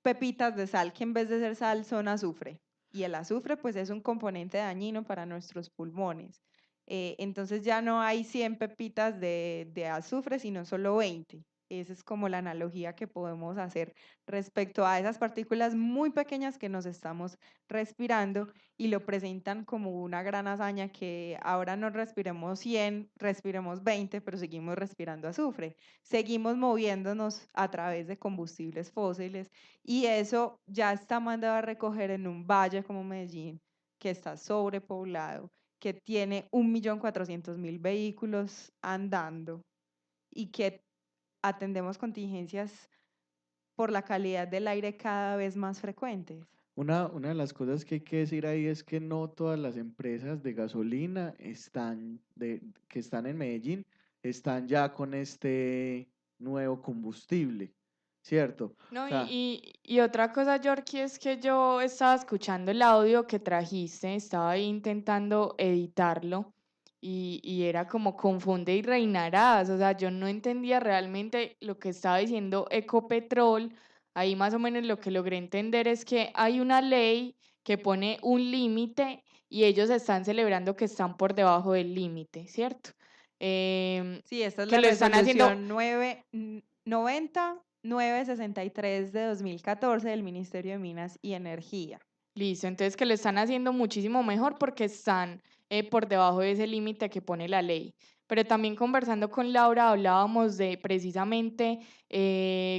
pepitas de sal que en vez de ser sal son azufre. Y el azufre pues es un componente dañino para nuestros pulmones. Entonces ya no hay 100 pepitas de azufre, sino solo 20. Esa es como la analogía que podemos hacer respecto a esas partículas muy pequeñas que nos estamos respirando, y lo presentan como una gran hazaña que ahora no respiremos 100, respiremos 20, pero seguimos respirando azufre. Seguimos moviéndonos a través de combustibles fósiles y eso ya está mandado a recoger en un valle como Medellín, que está sobrepoblado, que tiene 1.400.000 vehículos andando y que atendemos contingencias por la calidad del aire cada vez más frecuentes. Una de las cosas que hay que decir ahí es que no todas las empresas de gasolina que están en Medellín están ya con este nuevo combustible, ¿cierto? No, O sea, y otra cosa, Yorkie, es que yo estaba escuchando el audio que trajiste, estaba ahí intentando editarlo y era como confunde y reinarás, o sea, yo no entendía realmente lo que estaba diciendo Ecopetrol. Ahí más o menos lo que logré entender es que hay una ley que pone un límite y ellos están celebrando que están por debajo del límite, ¿cierto? Sí, esta es Que la lo están haciendo. resolución 90-963 de 2014 del Ministerio de Minas y Energía. Listo, entonces que lo están haciendo muchísimo mejor porque están por debajo de ese límite que pone la ley. Pero también conversando con Laura hablábamos de precisamente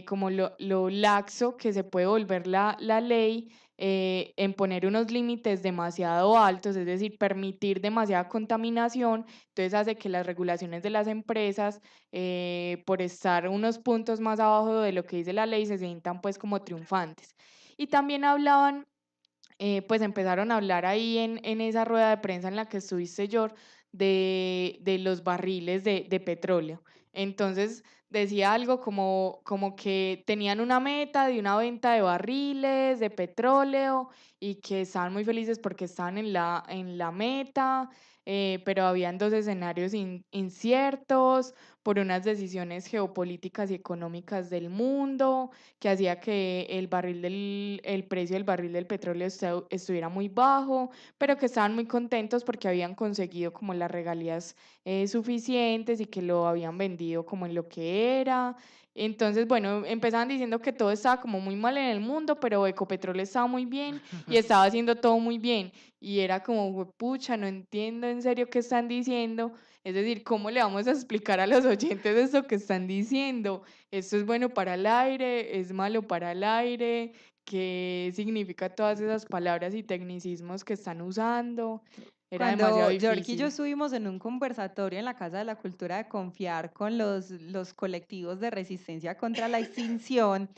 como lo laxo que se puede volver la ley en poner unos límites demasiado altos, es decir, permitir demasiada contaminación. Entonces hace que las regulaciones de las empresas, por estar unos puntos más abajo de lo que dice la ley, se sientan pues como triunfantes. Y también hablaban pues empezaron a hablar ahí en esa rueda de prensa en la que estuviste, George, de los barriles de petróleo. Entonces decía algo como que tenían una meta de una venta de barriles de petróleo y que estaban muy felices porque estaban en la meta, pero habían dos escenarios inciertos por unas decisiones geopolíticas y económicas del mundo que hacía que el precio del barril del petróleo estuviera muy bajo, pero que estaban muy contentos porque habían conseguido como las regalías suficientes y que lo habían vendido como en lo que era. Entonces, bueno, empezaban diciendo que todo estaba como muy mal en el mundo, pero Ecopetrol estaba muy bien y estaba haciendo todo muy bien. Y era como, pucha, no entiendo en serio qué están diciendo. Es decir, ¿cómo le vamos a explicar a los oyentes eso que están diciendo? ¿Esto es bueno para el aire? ¿Es malo para el aire? ¿Qué significa todas esas palabras y tecnicismos que están usando? Era demasiado Cuando York y yo difícil. estuvimos en un conversatorio en la Casa de la Cultura de Confiar con los colectivos de resistencia contra la extinción,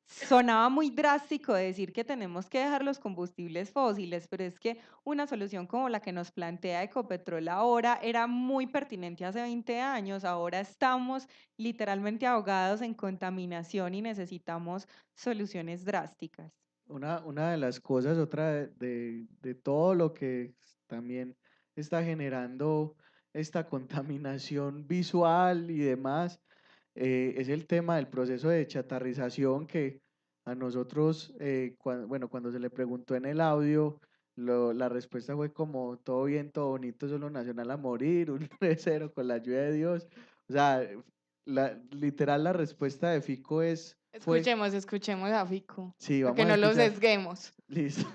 sonaba muy drástico decir que tenemos que dejar los combustibles fósiles, pero es que una solución como la que nos plantea Ecopetrol ahora era muy pertinente hace 20 años. Ahora estamos literalmente ahogados en contaminación y necesitamos soluciones drásticas. una de las cosas, otra de todo lo que también está generando esta contaminación visual y demás, es el tema del proceso de chatarrización que a nosotros, cuando se le preguntó en el audio, la respuesta fue como todo bien, todo bonito, solo Nacional a morir, un 3-0 con la ayuda de Dios. O sea, literal la respuesta de Fico fue, Escuchemos a Fico, sí, para que vamos a no lo escuchar. sesguemos. Listo.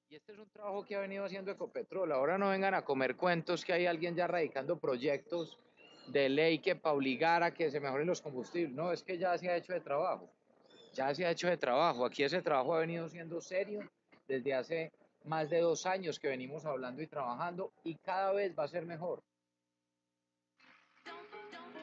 Y este es un trabajo que ha venido haciendo Ecopetrol. Ahora no vengan a comer cuentos que hay alguien ya radicando proyectos de ley que para obligar a que se mejoren los combustibles. No, es que ya se ha hecho de trabajo. Ya se ha hecho de trabajo. Aquí ese trabajo ha venido siendo serio desde hace más de 2 años que venimos hablando y trabajando y cada vez va a ser mejor.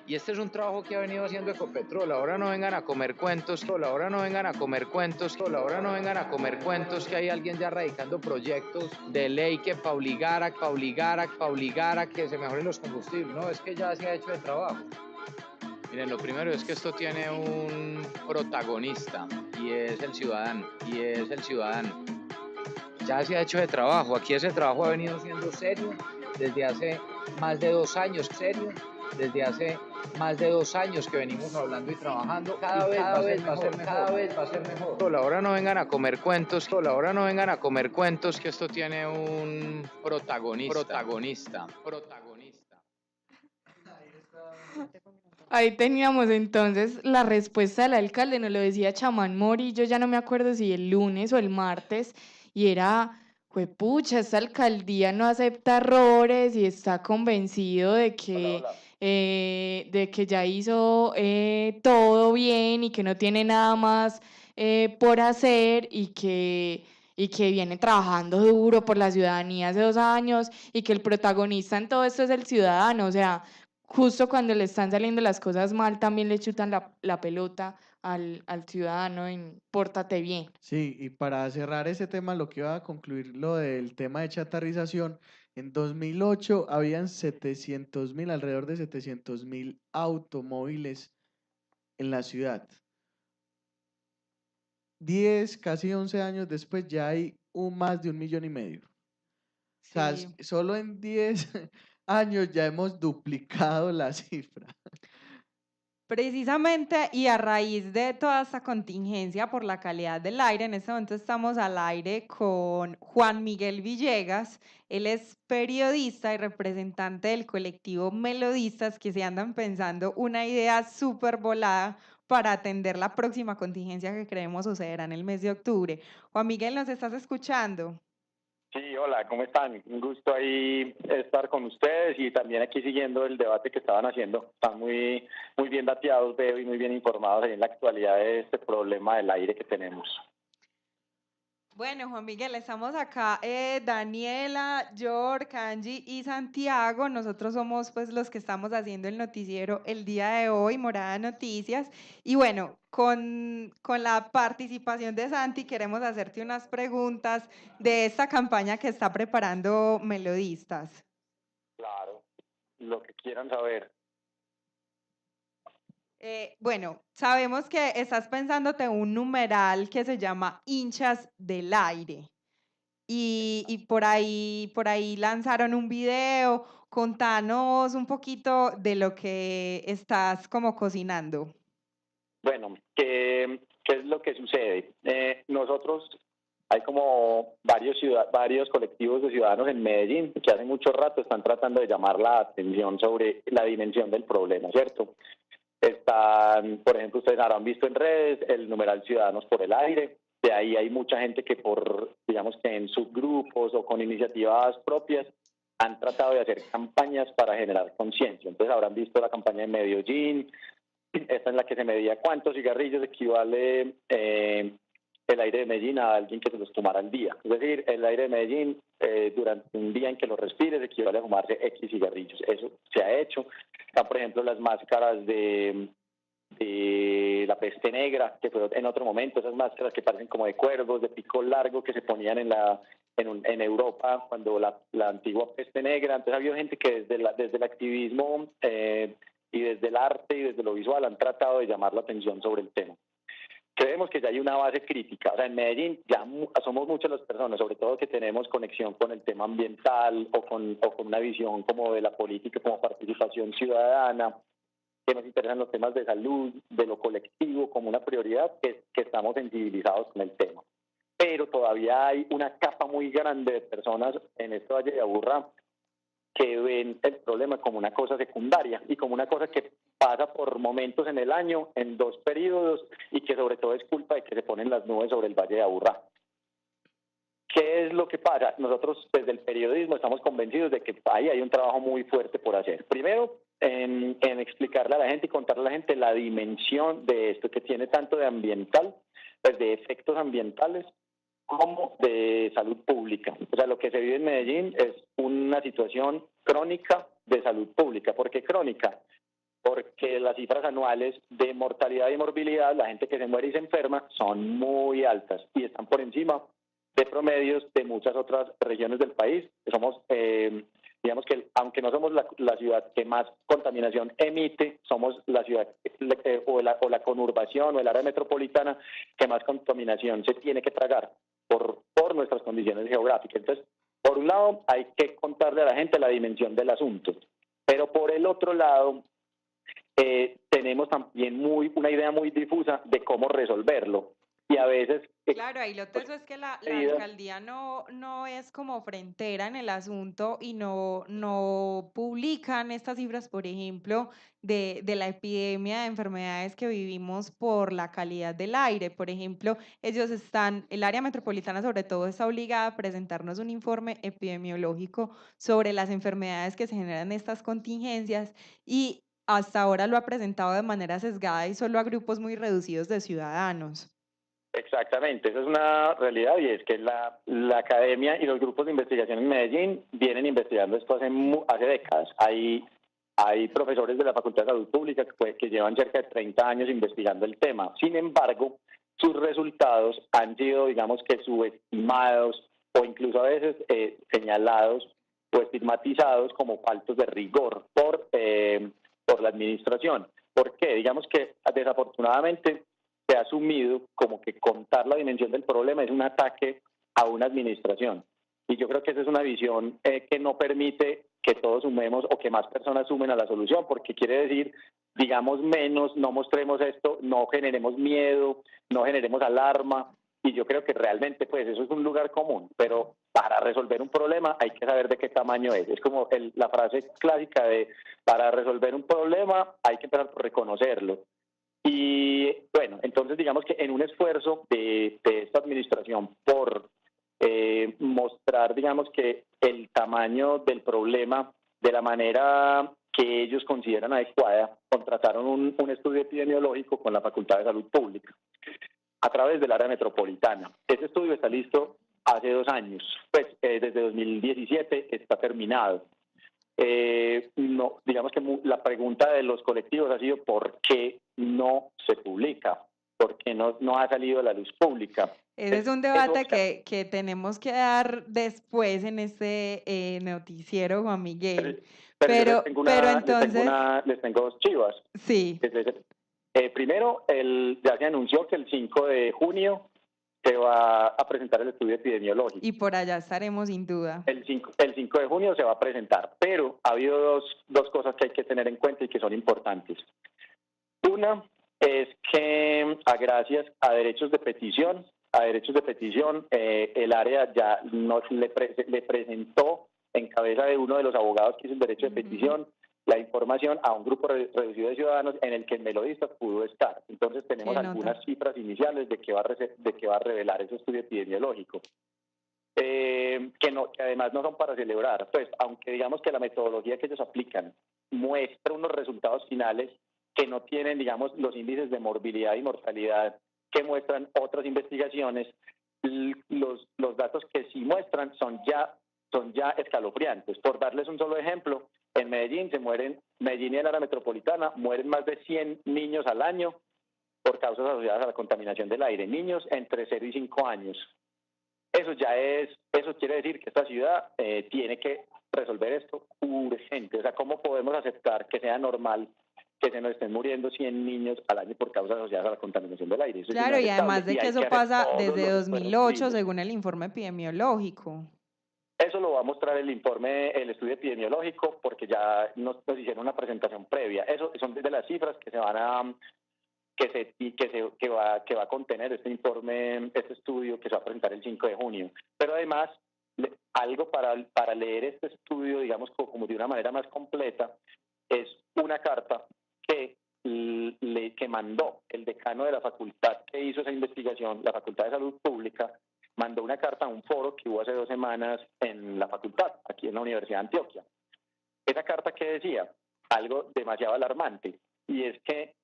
Y este es un trabajo que ha venido haciendo Ecopetrol. Ahora no vengan a comer cuentos, ahora no vengan a comer cuentos, ahora no vengan a comer cuentos que hay alguien ya radicando proyectos de ley que para obligar a que se mejoren los combustibles. No, es que ya se ha hecho de trabajo. Miren, lo primero es que esto tiene un protagonista y es el ciudadano, Ya se ha hecho de trabajo. Aquí ese trabajo ha venido siendo serio desde hace más de 2 años, desde hace más de 2 años que venimos hablando y trabajando. Cada vez va a ser mejor. Ahora no vengan a comer cuentos, que esto tiene un protagonista. Ahí teníamos entonces la respuesta del alcalde, nos lo decía Chamán Morillo, ya no me acuerdo si el lunes o el martes, y era, juepucha, esta alcaldía no acepta errores y está convencido de que, de que ya hizo todo bien y que no tiene nada más por hacer y y que viene trabajando duro por la ciudadanía hace 2 años y que el protagonista en todo esto es el ciudadano. O sea, justo cuando le están saliendo las cosas mal, también le chutan la pelota al ciudadano en pórtate bien. Sí, y para cerrar ese tema, lo que iba a concluir lo del tema de chatarrización, en 2008 habían 700.000, alrededor de 700.000 automóviles en la ciudad. 10, casi 11 años después ya hay más de 1,5 millones. O sea, Sí. solo en 10 años ya hemos duplicado la cifra. Precisamente y a raíz de toda esta contingencia por la calidad del aire, en este momento estamos al aire con Juan Miguel Villegas. Él es periodista y representante del colectivo Melodistas que se andan pensando una idea súper volada para atender la próxima contingencia que creemos sucederá en el mes de octubre. Juan Miguel, ¿nos estás escuchando? Sí, hola, ¿cómo están? Un gusto ahí estar con ustedes y también aquí siguiendo el debate que estaban haciendo. Están muy bien dateados, veo, y muy bien informados ahí en la actualidad de este problema del aire que tenemos. Bueno, Juan Miguel, estamos acá, Daniela, York, Angie y Santiago. Nosotros somos pues los que estamos haciendo el noticiero el día de hoy, Morada Noticias. Y bueno, con la participación de Santi queremos hacerte unas preguntas de esta campaña que está preparando Melodistas. Claro, lo que quieran saber. Bueno, sabemos que estás pensándote un numeral que se llama Hinchas del Aire. Y por ahí lanzaron un video. Contanos un poquito de lo que estás como cocinando. Bueno, ¿qué es lo que sucede? Nosotros, hay como varios colectivos de ciudadanos en Medellín que hace mucho rato están tratando de llamar la atención sobre la dimensión del problema, ¿cierto? Están, por ejemplo, ustedes habrán visto en redes el numeral Ciudadanos por el Aire. De ahí hay mucha gente que digamos que en subgrupos o con iniciativas propias han tratado de hacer campañas para generar conciencia. Entonces habrán visto la campaña de Medellín, esta en la que se medía cuántos cigarrillos equivale el aire de Medellín a alguien que se los tomara al día. Es decir, el aire de Medellín durante un día en que lo respires equivale a fumarse X cigarrillos. Eso se ha hecho. Están, por ejemplo, las máscaras de la peste negra, que fue en otro momento, esas máscaras que parecen como de cuervos, de pico largo, que se ponían en Europa cuando la antigua peste negra. Entonces ha habido gente que desde el activismo y desde el arte y desde lo visual han tratado de llamar la atención sobre el tema. Creemos que ya hay una base crítica. O sea, en Medellín ya somos muchas las personas, sobre todo que tenemos conexión con el tema ambiental o con una visión como de la política, como participación ciudadana, que nos interesan los temas de salud, de lo colectivo como una prioridad, que estamos sensibilizados con el tema. Pero todavía hay una capa muy grande de personas en este Valle de Aburrá que ven el problema como una cosa secundaria y como una cosa que pasa por momentos en el año, en 2 periodos, y que sobre todo es culpa de que se ponen las nubes sobre el Valle de Aburrá. ¿Qué es lo que pasa? Nosotros desde el periodismo estamos convencidos de que ahí hay un trabajo muy fuerte por hacer. Primero, en explicarle a la gente y contarle a la gente la dimensión de esto que tiene tanto de ambiental, pues de efectos ambientales, como de salud pública. O sea, lo que se vive en Medellín es una situación crónica de salud pública. ¿Por qué crónica? Porque las cifras anuales de mortalidad y morbilidad, la gente que se muere y se enferma, son muy altas y están por encima de promedios de muchas otras regiones del país. Somos, digamos que aunque no somos la ciudad que más contaminación emite, somos la ciudad o la conurbación o el área metropolitana que más contaminación se tiene que tragar por nuestras condiciones geográficas. Entonces, por un lado, hay que contarle a la gente la dimensión del asunto, pero por el otro lado, tenemos también una idea muy difusa de cómo resolverlo. Y a veces... Claro, ahí lo teso es que la alcaldía no es como frontera en el asunto y no publican estas cifras, por ejemplo, de la epidemia de enfermedades que vivimos por la calidad del aire. Por ejemplo, el área metropolitana sobre todo está obligada a presentarnos un informe epidemiológico sobre las enfermedades que se generan en estas contingencias y hasta ahora lo ha presentado de manera sesgada y solo a grupos muy reducidos de ciudadanos. Exactamente, esa es una realidad y es que la academia y los grupos de investigación en Medellín vienen investigando esto hace décadas. Hay profesores de la Facultad de Salud Pública que llevan cerca de 30 años investigando el tema. Sin embargo, sus resultados han sido, digamos que subestimados o incluso a veces señalados o estigmatizados como faltos de rigor por la administración. ¿Por qué? Digamos que desafortunadamente se ha asumido como que contar la dimensión del problema es un ataque a una administración. Y yo creo que esa es una visión que no permite que todos sumemos o que más personas sumen a la solución, porque quiere decir, digamos menos, no mostremos esto, no generemos miedo, no generemos alarma. Y yo creo que realmente pues eso es un lugar común, pero para resolver un problema hay que saber de qué tamaño es. Es como la frase clásica de para resolver un problema hay que empezar por reconocerlo. Y bueno, entonces digamos que en un esfuerzo de esta administración por mostrar, digamos que el tamaño del problema de la manera que ellos consideran adecuada, contrataron un estudio epidemiológico con la Facultad de Salud Pública a través del área metropolitana. Ese estudio está listo hace 2 años, pues desde 2017 está terminado. No, digamos que la pregunta de los colectivos ha sido ¿por qué no se publica? ¿Por qué no ha salido a la luz pública? Ese es un debate que tenemos que dar después en este noticiero, Juan Miguel. Pero entonces... Les tengo 2 chivas. Sí. Primero, ya se anunció que el 5 de junio se va a presentar el estudio epidemiológico. Y por allá estaremos sin duda. El 5 de junio se va a presentar, pero ha habido dos cosas que hay que tener en cuenta y que son importantes. Una es que gracias a derechos de petición, el área ya le presentó en cabeza de uno de los abogados que hizo el derecho de petición la información a un grupo reducido de ciudadanos en el que el melodista pudo estar. Entonces tenemos algunas cifras iniciales de que va a revelar ese estudio epidemiológico. Que además no son para celebrar, pues aunque digamos que la metodología que ellos aplican muestra unos resultados finales que no tienen, digamos, los índices de morbilidad y mortalidad que muestran otras investigaciones, los datos que sí muestran son ya escalofriantes. Por darles un solo ejemplo, en Medellín Medellín y en la área metropolitana mueren más de 100 niños al año por causas asociadas a la contaminación del aire, niños entre 0 y 5 años. Eso quiere decir que esta ciudad tiene que resolver esto urgente. O sea, ¿cómo podemos aceptar que sea normal que se nos estén muriendo 100 niños al año por causas asociadas a la contaminación del aire? Eso claro, y además de que eso pasa desde 2008, según el informe epidemiológico. Eso lo va a mostrar el estudio epidemiológico, porque ya nos hicieron una presentación previa. Eso son desde las cifras que se van a que va a contener este informe, este estudio que se va a presentar el 5 de junio. Pero además, algo para leer este estudio, digamos, como de una manera más completa, es una carta que mandó el decano de la facultad que hizo esa investigación, la Facultad de Salud Pública, mandó una carta a un foro que hubo hace 2 semanas en la facultad, aquí en la Universidad de Antioquia. Esa carta que decía algo demasiado alarmante, y es que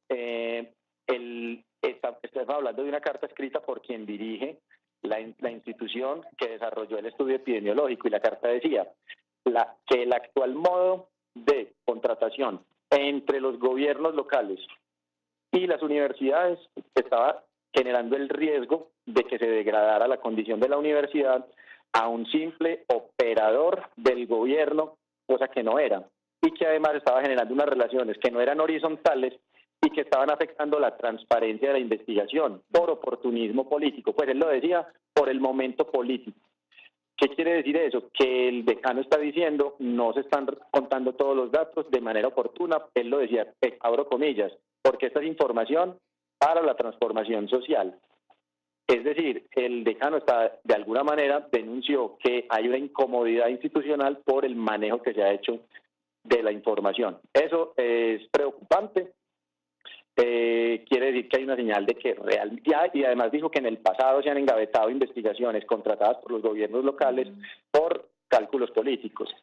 estamos hablando de una carta escrita por quien dirige la institución que desarrolló el estudio epidemiológico, y la carta decía que el actual modo de contratación entre los gobiernos locales y las universidades estaba generando el riesgo de que se degradara la condición de la universidad a un simple operador del gobierno, cosa que no era, y que además estaba generando unas relaciones que no eran horizontales y que estaban afectando la transparencia de la investigación por oportunismo político. Pues él lo decía, por el momento político. ¿Qué quiere decir eso? Que el decano está diciendo no se están contando todos los datos de manera oportuna. Él lo decía, abro comillas, porque esta es información para la transformación social. Es decir, el decano de alguna manera denunció que hay una incomodidad institucional por el manejo que se ha hecho de la información. Eso es preocupante. Quiere decir que hay una señal de que y además dijo que en el pasado se han engavetado investigaciones contratadas por los gobiernos locales por cálculos políticos.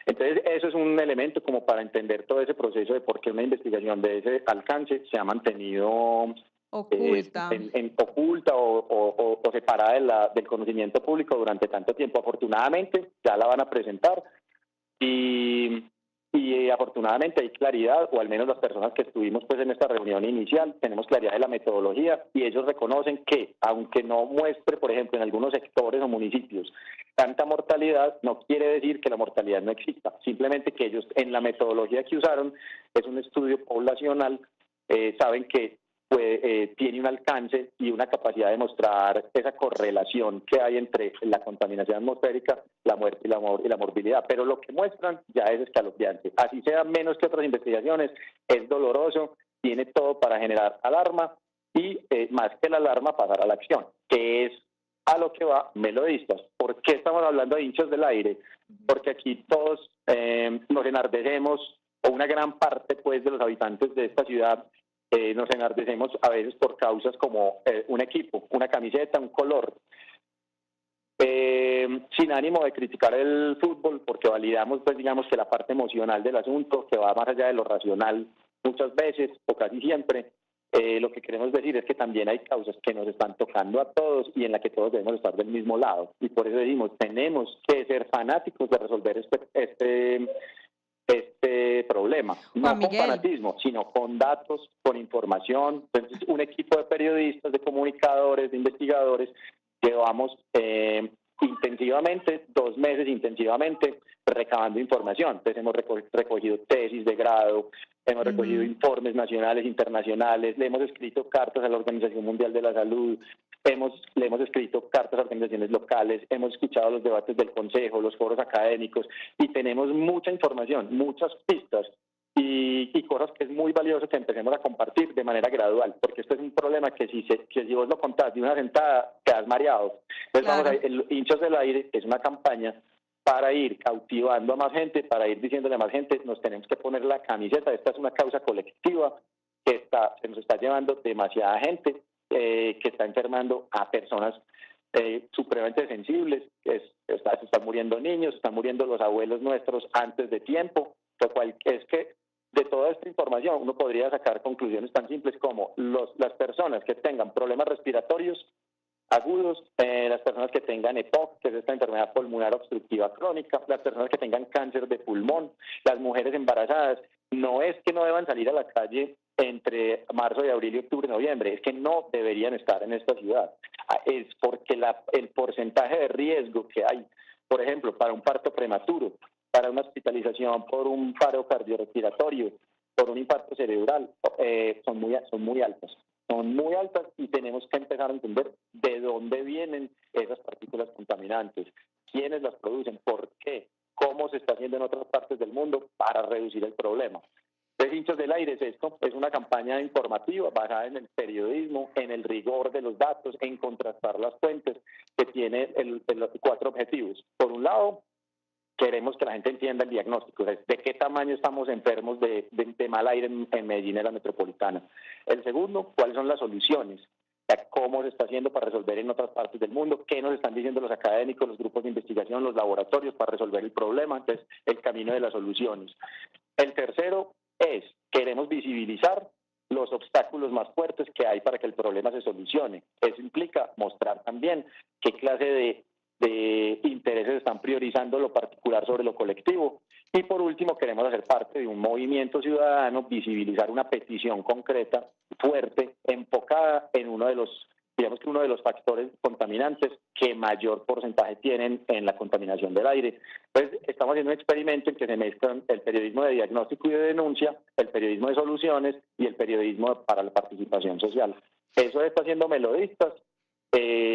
Entonces, eso es un elemento como para entender todo ese proceso de por qué una investigación de ese alcance se ha mantenido Oculta. Oculta o separada del conocimiento público durante tanto tiempo. Afortunadamente ya la van a presentar y afortunadamente hay claridad, o al menos las personas que estuvimos pues en esta reunión inicial, tenemos claridad de la metodología y ellos reconocen que, aunque no muestre, por ejemplo, en algunos sectores o municipios tanta mortalidad, no quiere decir que la mortalidad no exista, simplemente que ellos en la metodología que usaron, es un estudio poblacional, saben que tiene un alcance y una capacidad de mostrar esa correlación que hay entre la contaminación atmosférica, la muerte y la morbilidad. Pero lo que muestran ya es escalofriante. Así sea menos que otras investigaciones, es doloroso, tiene todo para generar alarma y más que la alarma pasar a la acción, que es a lo que va Melodistas. ¿Por qué estamos hablando de hinchas del aire? Porque aquí todos nos enardecemos, o una gran parte pues de los habitantes de esta ciudad nos enardecemos a veces por causas como un equipo, una camiseta, un color. Sin ánimo de criticar el fútbol, porque validamos pues digamos que la parte emocional del asunto, que va más allá de lo racional muchas veces o casi siempre, lo que queremos decir es que también hay causas que nos están tocando a todos y en la que todos debemos estar del mismo lado. Y por eso decimos, tenemos que ser fanáticos de resolver este problema, no con fanatismo, sino con datos, con información. Entonces, un equipo de periodistas, de comunicadores, de investigadores, llevamos intensivamente, 2 meses intensivamente, recabando información. Entonces, hemos recogido tesis de grado, hemos recogido informes nacionales, internacionales, le hemos escrito cartas a la Organización Mundial de la Salud, le hemos escrito cartas a organizaciones locales, hemos escuchado los debates del Consejo, los foros académicos y tenemos mucha información, muchas pistas y cosas que es muy valioso que empecemos a compartir de manera gradual, porque esto es un problema que si vos lo contás de una sentada, quedas mareado. Entonces, vamos a el Hinchas del Aire es una campaña para ir cautivando a más gente, para ir diciéndole a más gente, nos tenemos que poner la camiseta, esta es una causa colectiva que se nos está llevando demasiada gente, que está enfermando a personas supremamente sensibles, se están muriendo niños, están muriendo los abuelos nuestros antes de tiempo, lo cual es que de toda esta información uno podría sacar conclusiones tan simples como las personas que tengan problemas respiratorios agudos, las personas que tengan EPOC, que es esta enfermedad pulmonar obstructiva crónica, las personas que tengan cáncer de pulmón, las mujeres embarazadas, no es que no deban salir a la calle entre marzo y abril y octubre y noviembre, es que no deberían estar en esta ciudad, es porque el porcentaje de riesgo que hay, por ejemplo, para un parto prematuro, para una hospitalización por un paro cardiorrespiratorio, por un infarto cerebral, son muy altas. Son muy altas y tenemos que empezar a entender de dónde vienen esas partículas contaminantes, quiénes las producen, por qué, cómo se está haciendo en otras partes del mundo para reducir el problema. Entonces, Hinchas del Aire es esto, es una campaña informativa basada en el periodismo, en el rigor de los datos, en contrastar las fuentes, que tiene los 4 objetivos. Por un lado, queremos que la gente entienda el diagnóstico, de qué tamaño estamos enfermos de mal aire en Medellín, en la metropolitana. El segundo, cuáles son las soluciones, cómo se está haciendo para resolver en otras partes del mundo, qué nos están diciendo los académicos, los grupos de investigación, los laboratorios para resolver el problema, entonces el camino de las soluciones. El tercero queremos visibilizar los obstáculos más fuertes que hay para que el problema se solucione. Eso implica mostrar también qué clase de intereses están priorizando lo particular sobre lo colectivo. Y por último, queremos hacer parte de un movimiento ciudadano, visibilizar una petición concreta, fuerte, enfocada en uno de los factores contaminantes que mayor porcentaje tienen en la contaminación del aire. Entonces, estamos haciendo un experimento en que se mezclan el periodismo de diagnóstico y de denuncia, el periodismo de soluciones y el periodismo para la participación social. Eso está haciendo Melodistas.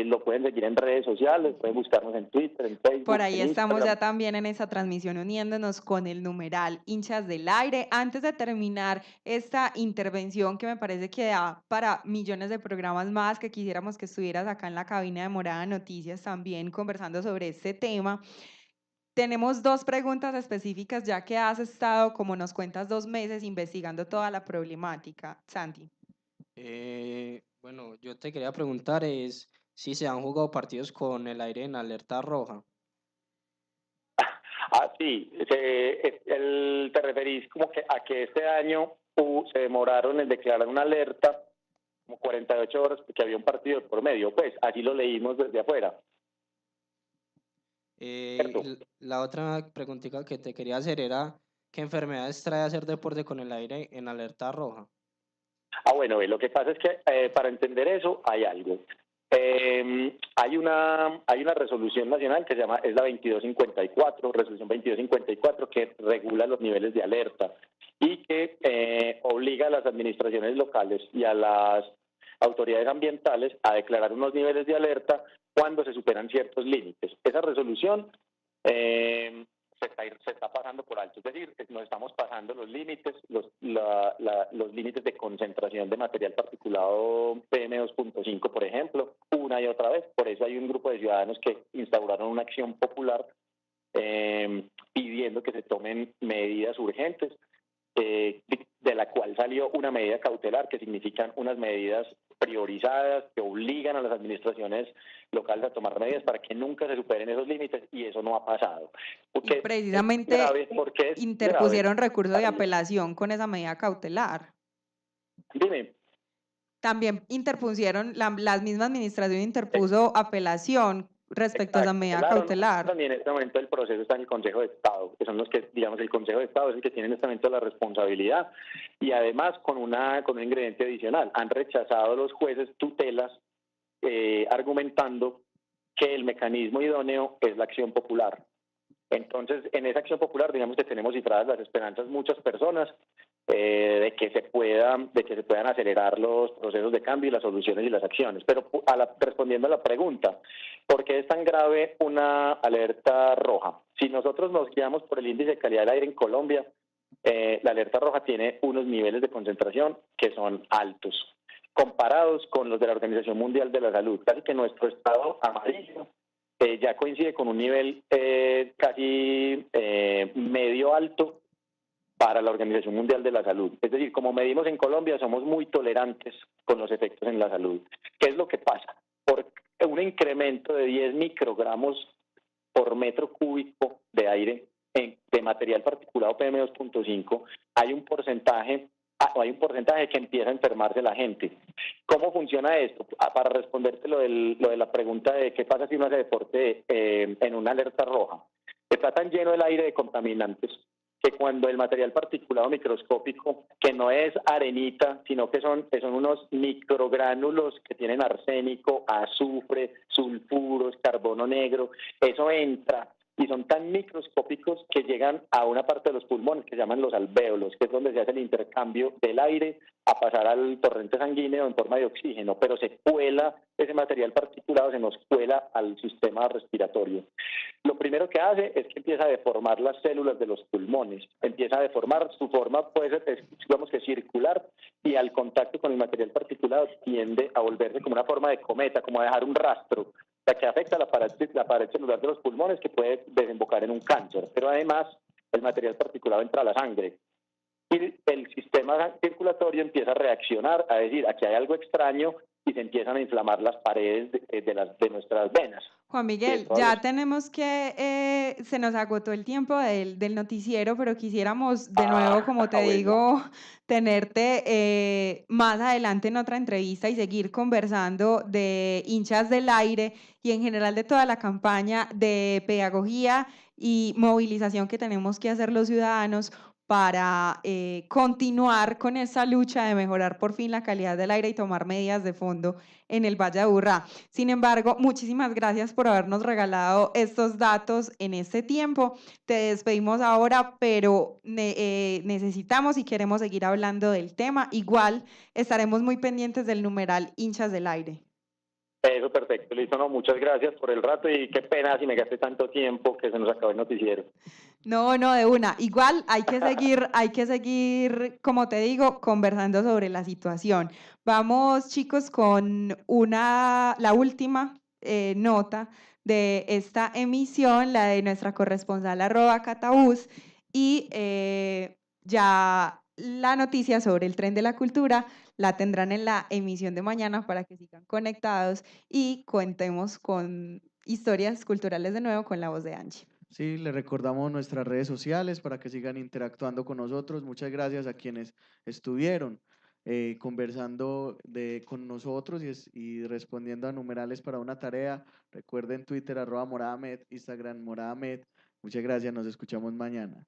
Lo pueden seguir en redes sociales, pueden buscarnos en Twitter, en Facebook. Por ahí en estamos Instagram. ya también en esa transmisión uniéndonos con el numeral Hinchas del Aire. Antes de terminar esta intervención que me parece que da para millones de programas más, que quisiéramos que estuvieras acá en la cabina de Morada Noticias también conversando sobre este tema, tenemos 2 preguntas específicas ya que has estado, como nos cuentas, 2 meses investigando toda la problemática. Santi. Bueno, yo te quería preguntar si se han jugado partidos con el aire en alerta roja. Sí, te referís como que a que este año se demoraron en declarar una alerta como 48 horas porque había un partido por medio, pues así lo leímos desde afuera. La otra preguntita que te quería hacer era, ¿qué enfermedades trae hacer deporte con el aire en alerta roja? Bueno, lo que pasa es que para entender eso hay algo. Hay una resolución nacional que se llama, es la 2254, resolución 2254, que regula los niveles de alerta y que obliga a las administraciones locales y a las autoridades ambientales a declarar unos niveles de alerta cuando se superan ciertos límites. Esa resolución se está pasando por alto, es decir, nos estamos pasando los límites, los límites de concentración de material particulado PM2.5, por ejemplo, una y otra vez. Por eso hay un grupo de ciudadanos que instauraron una acción popular pidiendo que se tomen medidas urgentes, de la cual salió una medida cautelar, que significan unas medidas priorizadas que obligan a las administraciones locales a tomar medidas para que nunca se superen esos límites, y eso no ha pasado. Y precisamente interpusieron recurso de apelación con esa medida cautelar. Dime. También interpusieron, la misma administración interpuso apelación respecto a esa medida cautelar. También en este momento el proceso está en el Consejo de Estado, que son los que, digamos, el Consejo de Estado es el que tiene en este momento la responsabilidad, y además con un ingrediente adicional: han rechazado los jueces tutelas argumentando que el mecanismo idóneo es la acción popular. Entonces, en esa acción popular, digamos que tenemos cifradas las esperanzas muchas personas de que se puedan acelerar los procesos de cambio y las soluciones y las acciones. Pero respondiendo a la pregunta, ¿por qué es tan grave una alerta roja? Si nosotros nos guiamos por el índice de calidad del aire en Colombia, la alerta roja tiene unos niveles de concentración que son altos, comparados con los de la Organización Mundial de la Salud. Casi que nuestro estado amarillo ya coincide con un nivel casi medio alto para la Organización Mundial de la Salud. Es decir, como medimos en Colombia, somos muy tolerantes con los efectos en la salud. ¿Qué es lo que pasa? Por un incremento de 10 microgramos por metro cúbico de aire de material particulado PM2.5, hay un porcentaje que empieza a enfermarse la gente. ¿Cómo funciona esto? Para responderte lo de la pregunta de qué pasa si uno hace deporte en una alerta roja. Está tan lleno el aire de contaminantes que cuando el material particulado microscópico, que no es arenita, sino que son unos microgránulos que tienen arsénico, azufre, sulfuros, carbono negro, eso entra y son tan microscópicos que llegan a una parte de los pulmones que se llaman los alvéolos, que es donde se hace el intercambio del aire a pasar al torrente sanguíneo en forma de oxígeno, pero se cuela ese material particulado, se nos cuela al sistema respiratorio. Lo primero que hace es que empieza a deformar las células de los pulmones, empieza a deformar, su forma puede ser, digamos que circular, y al contacto con el material particulado tiende a volverse como una forma de cometa, como a dejar un rastro, que afecta la pared celular de los pulmones, que puede desembocar en un cáncer. Pero además el material particulado entra a la sangre y el sistema circulatorio empieza a reaccionar, a decir, aquí hay algo extraño, y se empiezan a inflamar las paredes de nuestras venas. Juan Miguel, ya tenemos que, se nos agotó el tiempo del noticiero, pero quisiéramos de nuevo, como te digo, tenerte más adelante en otra entrevista y seguir conversando de hinchas del aire y en general de toda la campaña de pedagogía y movilización que tenemos que hacer los ciudadanos para continuar con esa lucha de mejorar por fin la calidad del aire y tomar medidas de fondo en el Valle de Aburrá. Sin embargo, muchísimas gracias por habernos regalado estos datos en este tiempo. Te despedimos ahora, pero necesitamos y queremos seguir hablando del tema. Igual estaremos muy pendientes del numeral hinchas del aire. Eso, perfecto, listo, no, muchas gracias por el rato y qué pena si me gasté tanto tiempo que se nos acabó el noticiero. No, de una. Igual hay que seguir, como te digo, conversando sobre la situación. Vamos, chicos, con la última nota de esta emisión, la de nuestra corresponsal @Cataús, y ya la noticia sobre el tren de la cultura la tendrán en la emisión de mañana para que sigan conectados y contemos con historias culturales de nuevo con la voz de Angie. Sí, les recordamos nuestras redes sociales para que sigan interactuando con nosotros. Muchas gracias a quienes estuvieron. conversando con nosotros y respondiendo a numerales para una tarea. Recuerden Twitter @moradamed, Instagram moradamed. Muchas gracias, nos escuchamos mañana.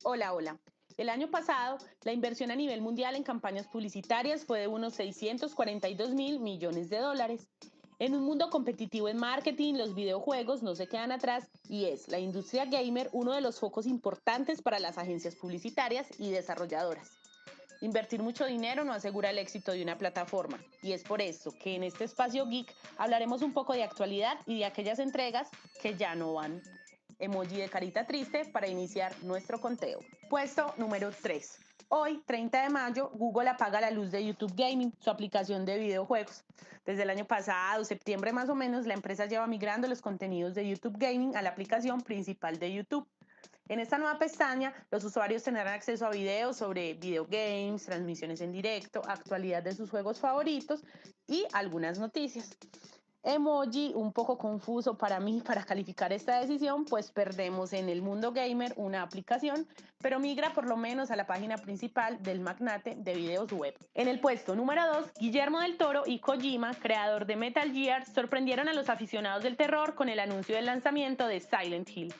Hola, hola. El año pasado, la inversión a nivel mundial en campañas publicitarias fue de unos 642.000 millones de dólares. En un mundo competitivo en marketing, los videojuegos no se quedan atrás y es la industria gamer uno de los focos importantes para las agencias publicitarias y desarrolladoras. Invertir mucho dinero no asegura el éxito de una plataforma y es por eso que en este espacio geek hablaremos un poco de actualidad y de aquellas entregas que ya no van. Emoji de carita triste para iniciar nuestro conteo. Puesto número 3. Hoy, 30 de mayo, Google apaga la luz de YouTube Gaming, su aplicación de videojuegos. Desde el año pasado, septiembre más o menos, la empresa lleva migrando los contenidos de YouTube Gaming a la aplicación principal de YouTube. En esta nueva pestaña, los usuarios tendrán acceso a videos sobre videogames, transmisiones en directo, actualidad de sus juegos favoritos y algunas noticias. Emoji, un poco confuso para mí para calificar esta decisión, pues perdemos en el mundo gamer una aplicación, pero migra por lo menos a la página principal del magnate de videos web. En el puesto número 2, Guillermo del Toro y Kojima, creador de Metal Gear, sorprendieron a los aficionados del terror con el anuncio del lanzamiento de Silent Hill.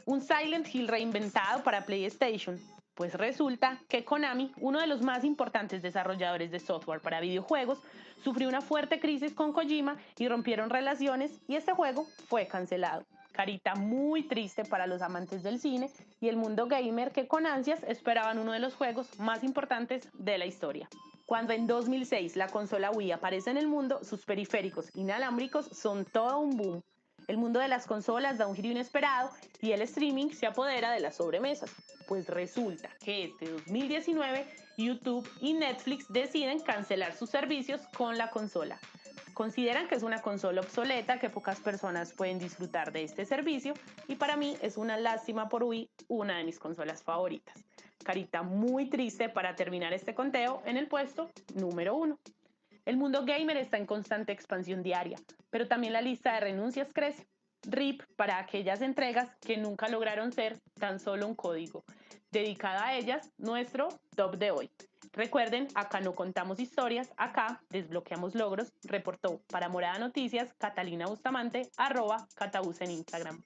Un Silent Hill reinventado para PlayStation. Pues resulta que Konami, uno de los más importantes desarrolladores de software para videojuegos, sufrió una fuerte crisis con Kojima y rompieron relaciones y este juego fue cancelado. Carita muy triste para los amantes del cine y el mundo gamer que con ansias esperaban uno de los juegos más importantes de la historia. Cuando en 2006 la consola Wii aparece en el mundo, sus periféricos inalámbricos son todo un boom. El mundo de las consolas da un giro inesperado y el streaming se apodera de las sobremesas. Pues resulta que este 2019 YouTube y Netflix deciden cancelar sus servicios con la consola. Consideran que es una consola obsoleta, que pocas personas pueden disfrutar de este servicio y para mí es una lástima por Wii, una de mis consolas favoritas. Carita muy triste para terminar este conteo en el puesto número 1. El mundo gamer está en constante expansión diaria, pero también la lista de renuncias crece. RIP para aquellas entregas que nunca lograron ser tan solo un código. Dedicada a ellas, nuestro top de hoy. Recuerden, acá no contamos historias, acá desbloqueamos logros, reportó para Morada Noticias Catalina Bustamante, @Catabus en Instagram.